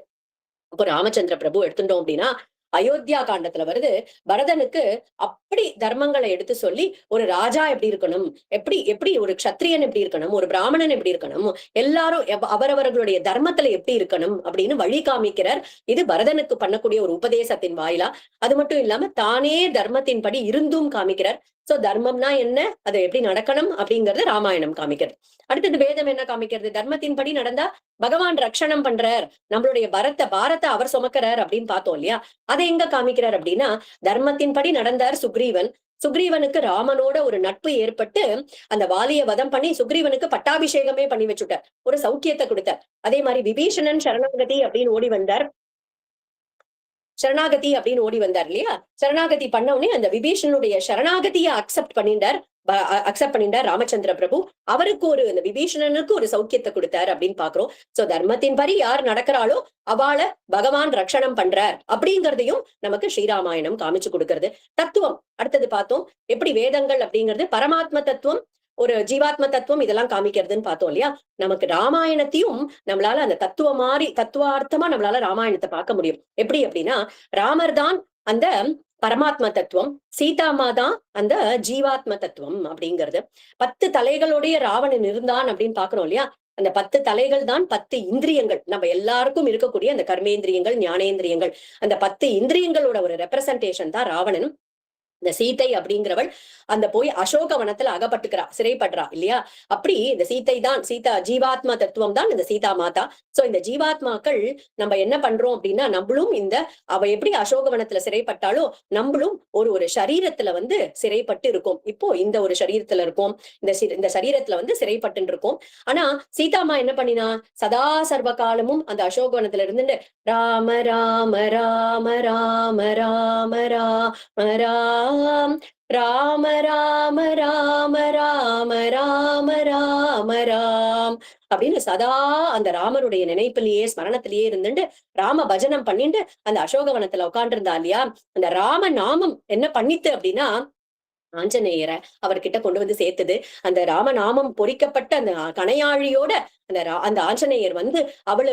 இப்போ ராமச்சந்திர பிரபு எடுத்துட்டோம் அப்படின்னா அயோத்தியா காண்டத்துல வருது, பரதனுக்கு அப்படி தர்மங்களை எடுத்து சொல்லி ஒரு ராஜா எப்படி இருக்கணும், எப்படி எப்படி ஒரு க்ஷத்ரியன் எப்படி இருக்கணும், ஒரு பிராமணன் எப்படி இருக்கணும், எல்லாரும் அவரவர்களுடைய தர்மத்துல எப்படி இருக்கணும் அப்படின்னு வழி காமிக்கிறார். இது பரதனுக்கு பண்ணக்கூடிய ஒரு உபதேசத்தின் வாயிலா. அது மட்டும் இல்லாம தானே தர்மத்தின் படி இருந்தும் காமிக்கிறார். சோ தர்மம்னா என்ன, அதை எப்படி நடக்கணும் அப்படிங்கறது ராமாயணம் காமிக்கிறது. அடுத்தது வேதம் என்ன காமிக்கிறது, தர்மத்தின்படி நடந்தா பகவான் ரட்சணம் பண்றார், நம்மளுடைய பாரத்தை அவர் சுமக்கிறார் அப்படின்னு பார்த்தோம் இல்லையா. அதை எங்க காமிக்கிறார் அப்படின்னா தர்மத்தின்படி நடந்தார் சுக்ரீவன். சுக்ரீவனுக்கு ராமனோட ஒரு நட்பு ஏற்பட்டு அந்த வாலிய வதம் பண்ணி சுக்ரீவனுக்கு பட்டாபிஷேகமே பண்ணி வச்சுட்டார், ஒரு சௌக்கியத்தை கொடுத்தார். அதே மாதிரி விபீஷணன் சரணாகதி அப்படின்னு ஓடி வந்தார், சரணாகதி அப்படின்னு ஓடி வந்தார் இல்லையா. சரணாகதி பண்ண உடனே அந்த விபீஷனுடைய சரணாகதியை அக்செப்ட் பண்ணிட்டார் ராமச்சந்திர பிரபு. அவருக்கு அந்த விபீஷணனுக்கு ஒரு சௌக்கியத்தை கொடுத்தார் அப்படின்னு பாக்குறோம். சோ தர்மத்தின்படி யார் நடக்கிறாளோ அவளை பகவான் ரட்சணம் பண்றார் அப்படிங்கறதையும் நமக்கு ஸ்ரீராமாயணம் காமிச்சு கொடுக்கிறது. தத்துவம் அடுத்தது பார்த்தோம், எப்படி வேதங்கள் அப்படிங்கிறது பரமாத்ம தத்துவம், ஒரு ஜீவாத்ம தத்துவம் இதெல்லாம் காமிக்கிறதுன்னு பார்த்தோம் இல்லையா. நமக்கு ராமாயணத்தையும் நம்மளால அந்த தத்துவார்த்தமா நம்மளால ராமாயணத்தை பார்க்க முடியும். எப்படி அப்படின்னா ராமர் தான் அந்த பரமாத்ம தத்துவம், சீதாமா தான் அந்த ஜீவாத்ம தத்துவம் அப்படிங்கிறது. 10 தலைகளுடைய ராவணன் இருந்தான் அப்படின்னு பாக்குறோம் இல்லையா. அந்த 10 தலைகள் தான் 10 இந்திரியங்கள், நம்ம எல்லாருக்கும் இருக்கக்கூடிய அந்த கர்மேந்திரியங்கள், ஞானேந்திரியங்கள். அந்த 10 இந்திரியங்களோட ஒரு ரெப்ரசன்டேஷன் தான் ராவணன். இந்த சீதை அப்படிங்கிறவள் அந்த போய் அசோகவனத்துல அகப்பட்டுக்கிறா, சிறைப்படுறா இல்லையா. அப்படி இந்த சீதா ஜீவாத்மா தத்துவம் தான் இந்த சீதா மாதா. சோ இந்த ஜீவாத்மாக்கள் நம்ம என்ன பண்றோம் அப்படின்னா நம்மளும் அவ எப்படி அசோகவனத்துல சிறைப்பட்டாலோ நம்மளும் ஒரு சரீரத்துல சிறைப்பட்டு இருக்கோம். இப்போ இந்த ஒரு சரீரத்துல இருக்கோம், இந்த சரீரத்துல சிறைப்பட்டு இருக்கோம். ஆனா சீதாமா என்ன பண்ணினா சதா சர்வ காலமும் அந்த அசோகவனத்துல இருந்துட்டு ராம ராம ராம ராம ராம ராம ராம் ராம ராம ராம ராம ராம ராம ராம் அப்படின்னு சதா அந்த ராமருடைய நினைப்பிலேயே ஸ்மரணத்திலேயே இருந்துட்டு ராம பஜனம் பண்ணிட்டு அந்த அசோகவனத்துல உட்கார்ந்து இருந்தா இல்லையா. அந்த ராம நாமம் என்ன பண்ணித்து அப்படின்னா ஆஞ்சநேயரை அவர்கிட்ட கொண்டு சேர்த்தது. அந்த ராமநாமம் பொறிக்கப்பட்ட அந்த கணையாழியோட அந்த ஆஞ்சநேயர் அவள்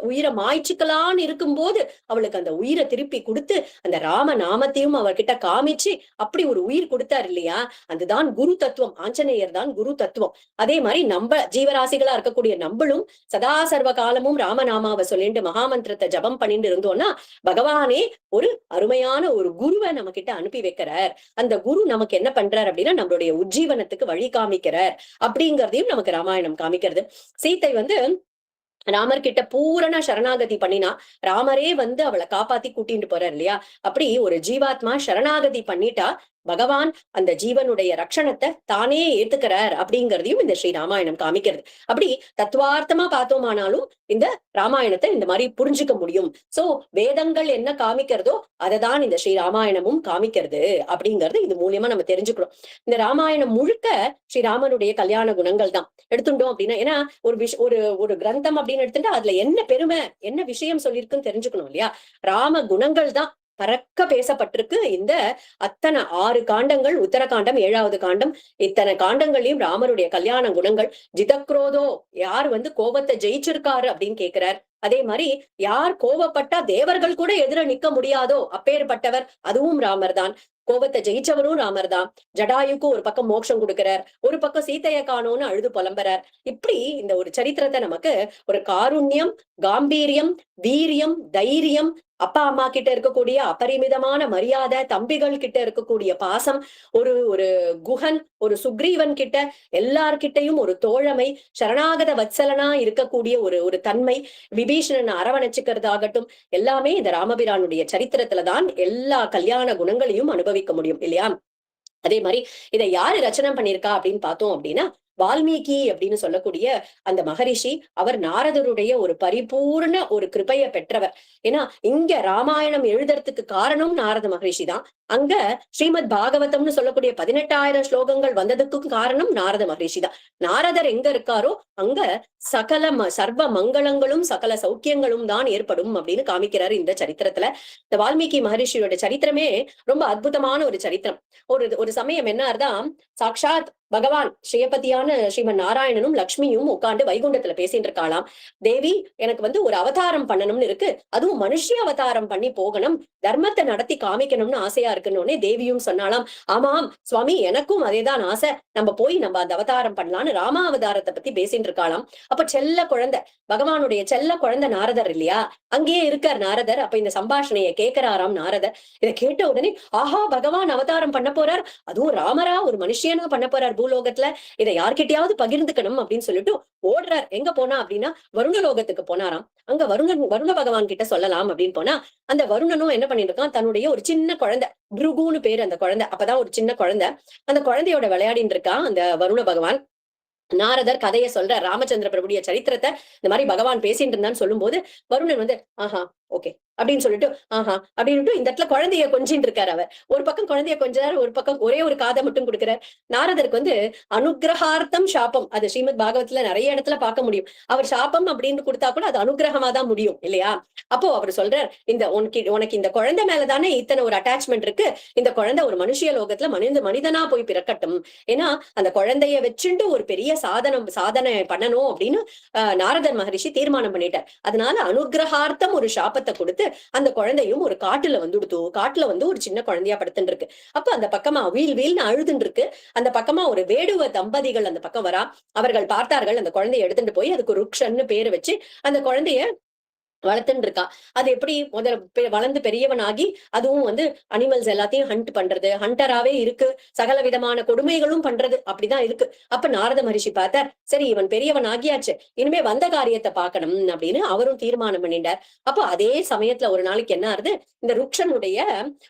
உயிரை மாய்ச்சிக்கலான்னு இருக்கும்போது அவளுக்கு அந்த உயிரை திருப்பி கொடுத்து அந்த ராம நாமத்தையும் அவர்கிட்ட காமிச்சு அப்படி ஒரு உயிர் கொடுத்தார் இல்லையா. அதுதான் குரு தத்துவம், ஆஞ்சநேயர் தான் குரு தத்துவம். அதே மாதிரி நம்ம ஜீவராசிகளா இருக்கக்கூடிய நம்மளும் சதா சர்வ காலமும் ராமநாமாவை சொல்லிட்டு மகாமந்திரத்தை ஜபம் பண்ணிட்டு இருந்தோம்னா பகவானே ஒரு அருமையான ஒரு குருவை நம்ம கிட்ட அனுப்பி வைக்கிறார். அந்த குரு நமக்கு என்ன பண்றார் அப்படின்னா நம்மளுடைய உஜ்ஜீவனத்துக்கு வழி காமிக்கிறார் அப்படிங்கறதையும் நமக்கு ராமாயணம் காமிக்கிறது. சீத்தை ராமர் கிட்ட பூரண சரணாகதி பண்ணினா ராமரே அவளை காப்பாத்தி கூட்டிட்டு போறார் இல்லையா. அப்படி ஒரு ஜீவாத்மா சரணாகதி பண்ணிட்டா பகவான் அந்த ஜீவனுடைய ரட்சணத்தை தானே ஏத்துக்கிறார் அப்படிங்கறதையும் இந்த ஸ்ரீ ராமாயணம் காமிக்கிறது. அப்படி தத்துவார்த்தமா பார்த்தோமானாலும் இந்த ராமாயணத்தை இந்த மாதிரி புரிஞ்சுக்க முடியும். சோ வேதங்கள் என்ன காமிக்கிறதோ அததான் இந்த ஸ்ரீ ராமாயணமும் காமிக்கிறது அப்படிங்கிறது இது மூலியமா நம்ம தெரிஞ்சுக்கிறோம். இந்த ராமாயணம் முழுக்க ஸ்ரீராமனுடைய கல்யாண குணங்கள் தான் எடுத்துட்டோம் அப்படின்னா, ஏன்னா ஒரு கிரந்தம் அப்படின்னு எடுத்துட்டா அதுல என்ன பெருமை என்ன விஷயம் சொல்லியிருக்குன்னு தெரிஞ்சுக்கணும் இல்லையா. ராம குணங்கள் தான் பறக்க பேசப்பட்டிருக்கு. இந்த அத்தனை 6 காண்டங்கள், உத்தரகாண்டம் 7வது காண்டம், இத்தனை காண்டங்களையும் ராமருடைய கல்யாண குணங்கள். ஜிதக்ரோதோ யார் கோபத்தை ஜெயிச்சிருக்காரு அப்படின்னு கேட்கிறார். அதே மாதிரி யார் கோபப்பட்டா தேவர்கள் கூட எதிர நிக்க முடியாதோ அப்பேற்பட்டவர் அதுவும் ராமர் தான். கோபத்தை ஜெயிச்சவரும் ராமர் தான். ஜடாயுக்கு ஒரு பக்கம் மோட்சம் கொடுக்கிறார், ஒரு பக்கம் சீதைய காணோன்னு அழுது புலம்புறார். இப்படி இந்த ஒரு சரித்திரத்தை நமக்கு ஒரு காருண்யம், காம்பீரியம், வீரியம், தைரியம், அப்பா அம்மா கிட்ட இருக்கக்கூடிய அபரிமிதமான மரியாதை, தம்பிகள் கிட்ட இருக்கக்கூடிய பாசம், ஒரு ஒரு குஹன், ஒரு சுக்ரீவன் கிட்ட எல்லார்கிட்டயும் ஒரு தோழமை, சரணாகத வத்சலனா இருக்கக்கூடிய ஒரு ஒரு தன்மை, விபீஷணனை அரவணைச்சுக்கிறதாகட்டும், எல்லாமே இந்த ராமபிரானுடைய சரித்திரத்துல தான் எல்லா கல்யாண குணங்களையும் அனுபவிக்க முடியும் இல்லையா? அதே மாதிரி இதை யாரு ரச்சனை பண்ணியிருக்கா அப்படின்னு பார்த்தோம் அப்படின்னா, வால்மீகி அப்படின்னு சொல்லக்கூடிய அந்த மகரிஷி, அவர் நாரதருடைய ஒரு பரிபூர்ண ஒரு கிருபைய பெற்றவர். ஏன்னா இங்க ராமாயணம் எழுதுறதுக்கு காரணம் நாரத மகரிஷி தான். அங்க ஸ்ரீமத் பாகவதம்னு சொல்லக்கூடிய 18,000 ஸ்லோகங்கள் வந்ததுக்கும் காரணம் நாரத மகரிஷி தான். நாரதர் எங்க இருக்காரோ அங்க சகல சர்வ மங்களங்களும் சகல சௌக்கியங்களும் தான் ஏற்படும் அப்படின்னு காமிக்கிறாரு இந்த சரித்திரத்துல. இந்த வால்மீகி மகரிஷியோட சரித்திரமே ரொம்ப அற்புதமான ஒரு சரித்திரம். ஒரு ஒரு சமயம் என்ன ஆறுதான், சாக்ஷாத் பகவான் ஸ்ரீயபதியான ஸ்ரீமன் நாராயணனும் லக்ஷ்மியும் உட்கார்ந்து வைகுண்டத்துல பேசிட்டு இருக்காளாம். தேவி, எனக்கு ஒரு அவதாரம் பண்ணணும்னு இருக்கு, அதுவும் மனுஷ அவதாரம் பண்ணி போகணும், தர்மத்தை நடத்தி காமிக்கணும்னு ஆசையா இருக்குன்னு தேவியும் சொன்னாலாம். ஆமாம் சுவாமி, எனக்கும் அதேதான் ஆசை, நம்ம போய் நம்ம அந்த அவதாரம் பண்ணலான்னு ராமா அவதாரத்தை பத்தி பேசிட்டு இருக்காளாம். அப்ப செல்ல குழந்தை, பகவானுடைய செல்ல குழந்தை நாரதர் இல்லையா, அங்கேயே இருக்கார் நாரதர். அப்ப இந்த சம்பாஷணையை கேட்கிறாராம் நாரதர். இதை கேட்ட உடனே, ஆஹா, பகவான் அவதாரம் பண்ண போறார், அதுவும் ராமரா ஒரு மனுஷியனா பண்ண போறார் பூலோகத்துல, இதை யார்கிட்டயாவது பகிர்ந்துக்கணும் அப்படின்னு சொல்லிட்டு ஓடுறார். எங்க போனா அப்படின்னா வருணலோகத்துக்கு போனாராம். அங்க வருண பகவான் கிட்ட சொல்லலாம் அப்படின்னு போனா, அந்த வருணனும் என்ன பண்ணிட்டு இருக்கான், தன்னுடைய ஒரு சின்ன குழந்தை, புருகுன்னு பேரு அந்த குழந்தை, அப்பதான் ஒரு சின்ன குழந்தை, அந்த குழந்தையோட விளையாடிட்டு இருக்கான் அந்த வருண பகவான். நாரதர் கதையை சொல்ற ராமச்சந்திர பிரபுடைய சரித்திரத்தை இந்த மாதிரி பகவான் பேசிட்டு இருந்தான்னு சொல்லும் போது வருணன் ஆஹா ஓகே அப்படின்னு சொல்லிட்டு ஆஹா அப்படின்னு இந்த இடத்துல குழந்தைய கொஞ்சின்னு இருக்காரு. அவர் ஒரு பக்கம் குழந்தைய கொஞ்சாரு, ஒரு பக்கம் ஒரே ஒரு காதை மட்டும் கொடுக்கிறார். நாரதருக்கு அனுகிரகார்த்தம் சாபம், அது ஸ்ரீமத் பாகவத்துல நிறைய இடத்துல பார்க்க முடியும். அவர் சாபம் அப்படின்னு கொடுத்தா கூட அது அனுகிரகமா தான் முடியும் இல்லையா? அப்போ அவர் சொல்றார், இந்த உனக்கு இந்த குழந்தை மேலதானே இத்தனை ஒரு அட்டாச்மெண்ட் இருக்கு, இந்த குழந்தை ஒரு மனுஷிய லோகத்துல மனிதனா போய் பிறக்கட்டும். ஏன்னா அந்த குழந்தைய வச்சுட்டு ஒரு பெரிய சாதனை பண்ணணும் அப்படின்னு நாரதர் மகரிஷி தீர்மானம் பண்ணிட்டார். அதனால அனுகிரகார்த்தம் ஒரு சாபத்தை கொடுத்து அந்த குழந்தையும் ஒரு காட்டுல காட்டுல ஒரு சின்ன குழந்தையா படுத்துட்டு இருக்கு. அப்ப அந்த பக்கமா வீல்னு அழுதுன்னு இருக்கு. அந்த பக்கமா ஒரு வேடுவ தம்பதிகள் அந்த பக்கம் வரா. அவர்கள் பார்த்தார்கள், அந்த குழந்தைய எடுத்துட்டு போய் அதுக்கு ருக்ஷன்னு பேரு வச்சு அந்த குழந்தைய வளர்த்துன்னு இருக்கா. அது எப்படி முதல்ல வளர்ந்து பெரியவனாகி அதுவும் அனிமல்ஸ் எல்லாத்தையும் ஹண்ட் பண்றது, ஹண்டராவே இருக்கு, சகல விதமான கொடுமைகளும் பண்றது, அப்படிதான் இருக்கு. அப்ப நாரத மகரிஷி பார்த்தார், சரி இவன் பெரியவன் ஆகியாச்சு, இனிமே வந்த காரியத்தை பார்க்கணும் அப்படின்னு அவரும் தீர்மானம் பண்ணிட்டார். அப்போ அதே சமயத்துல ஒரு நாளைக்கு என்ன ஆறுது, இந்த ருக்ஷனுடைய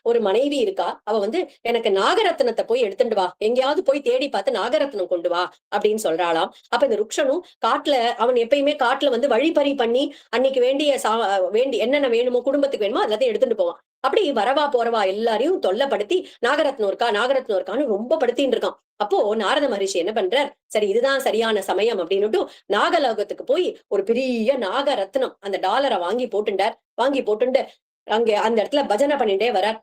ஒரு மனைவி இருக்கா, அவ எனக்கு நாகரத்னத்தை போய் எடுத்துட்டு வா, எங்கேயாவது போய் தேடி பார்த்து நாகரத்னம் கொண்டு வா அப்படின்னு சொல்றாளாம். அப்ப இந்த ருக்ஷனும் காட்டுல, அவன் எப்பயுமே காட்டுல வழிப்பறி பண்ணி அன்னைக்கு என்னென்ன வேணுமோ, குடும்பத்துக்கு வேணுமோ எல்லாத்தையும் எடுத்துட்டு போவான். அப்படி வரவா போறவா எல்லாரையும் தொல்லப்படுத்தி நாகரத்னம் இருக்கான்னு ரொம்ப படுத்தின்னு இருக்கான். அப்போ நாரத மகரிஷி என்ன பண்றார், சரி இதுதான் சரியான சமயம் அப்படின்னுட்டு நாகலோகத்துக்கு போய் ஒரு பெரிய நாகரத்னம் அந்த டாலரை வாங்கி போட்டுண்டு அங்க அந்த இடத்துல பஜனை பண்ணிட்டே வரார்.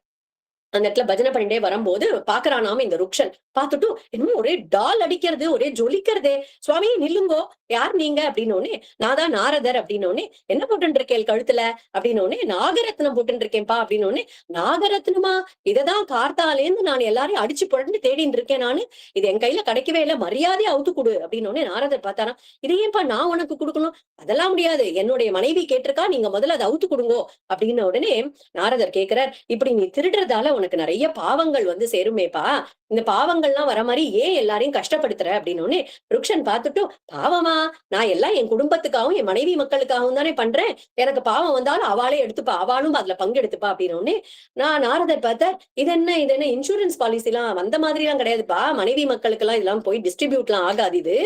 அந்த இடத்துல பஜனை பண்ணிட்டே வரும்போது பாக்குறானாம இந்த ருக்ஷன். பார்த்துட்டு என்னமோ ஒரே டால் அடிக்கிறது, ஒரே ஜொலிக்கிறதே, சுவாமி நில்லுங்கோ, யார் நீங்க அப்படின்னு, நான் தான் நாரதர் அப்படின்னு, என்ன போட்டு இருக்கேன் கழுத்துல அப்படின்னு, நாகரத்னம் போட்டு இருக்கேன்பா அப்படின்னு, நாகரத்னமா, இததான் கார்த்தாலேந்து நான் எல்லாரையும் அடிச்சு புரண்டு தேடிட்டு இருக்கேன் நானு, இது என் கையில கிடைக்கவே இல்லை, மரியாதையை அவுத்து கொடு அப்படின்னு நாரதர் பார்த்தாராம். இதையேப்பா நான் உனக்கு கொடுக்கணும், அதெல்லாம் முடியாது, என்னுடைய மனைவி கேட்டிருக்கா, நீங்க முதல்ல அதை அவுத்து கொடுங்கோ அப்படின்னு உடனே நாரதர் கேட்கிறார், இப்படி நீ திருடுறதால உனக்கு நிறைய பாவங்கள் சேருமேப்பா, இந்த பாவங்கள்லாம் வர மாதிரி ஏன் எல்லாரையும் கஷ்டப்படுத்துற அப்படின்னு ருக்ஷன் பார்த்துட்டு, பாவமா, நான் எல்லாம் என் குடும்பத்துக்காகவும் என் மனைவி மக்களுக்காகவும் தானே பண்றேன், எனக்கு பாவம் வந்தாலும் அவளே எடுத்துப்பா, அவளும் அதுல பங்கெடுத்துப்பா அப்படின்னு நான் நாரதர் பார்த்த, இது என்ன இன்சூரன்ஸ் பாலிசி எல்லாம் அந்த மாதிரி எல்லாம் கிடையாதுப்பா, மனைவி மக்களுக்கு எல்லாம் இதெல்லாம் போய் டிஸ்ட்ரிபியூட் எல்லாம் ஆகாது, இது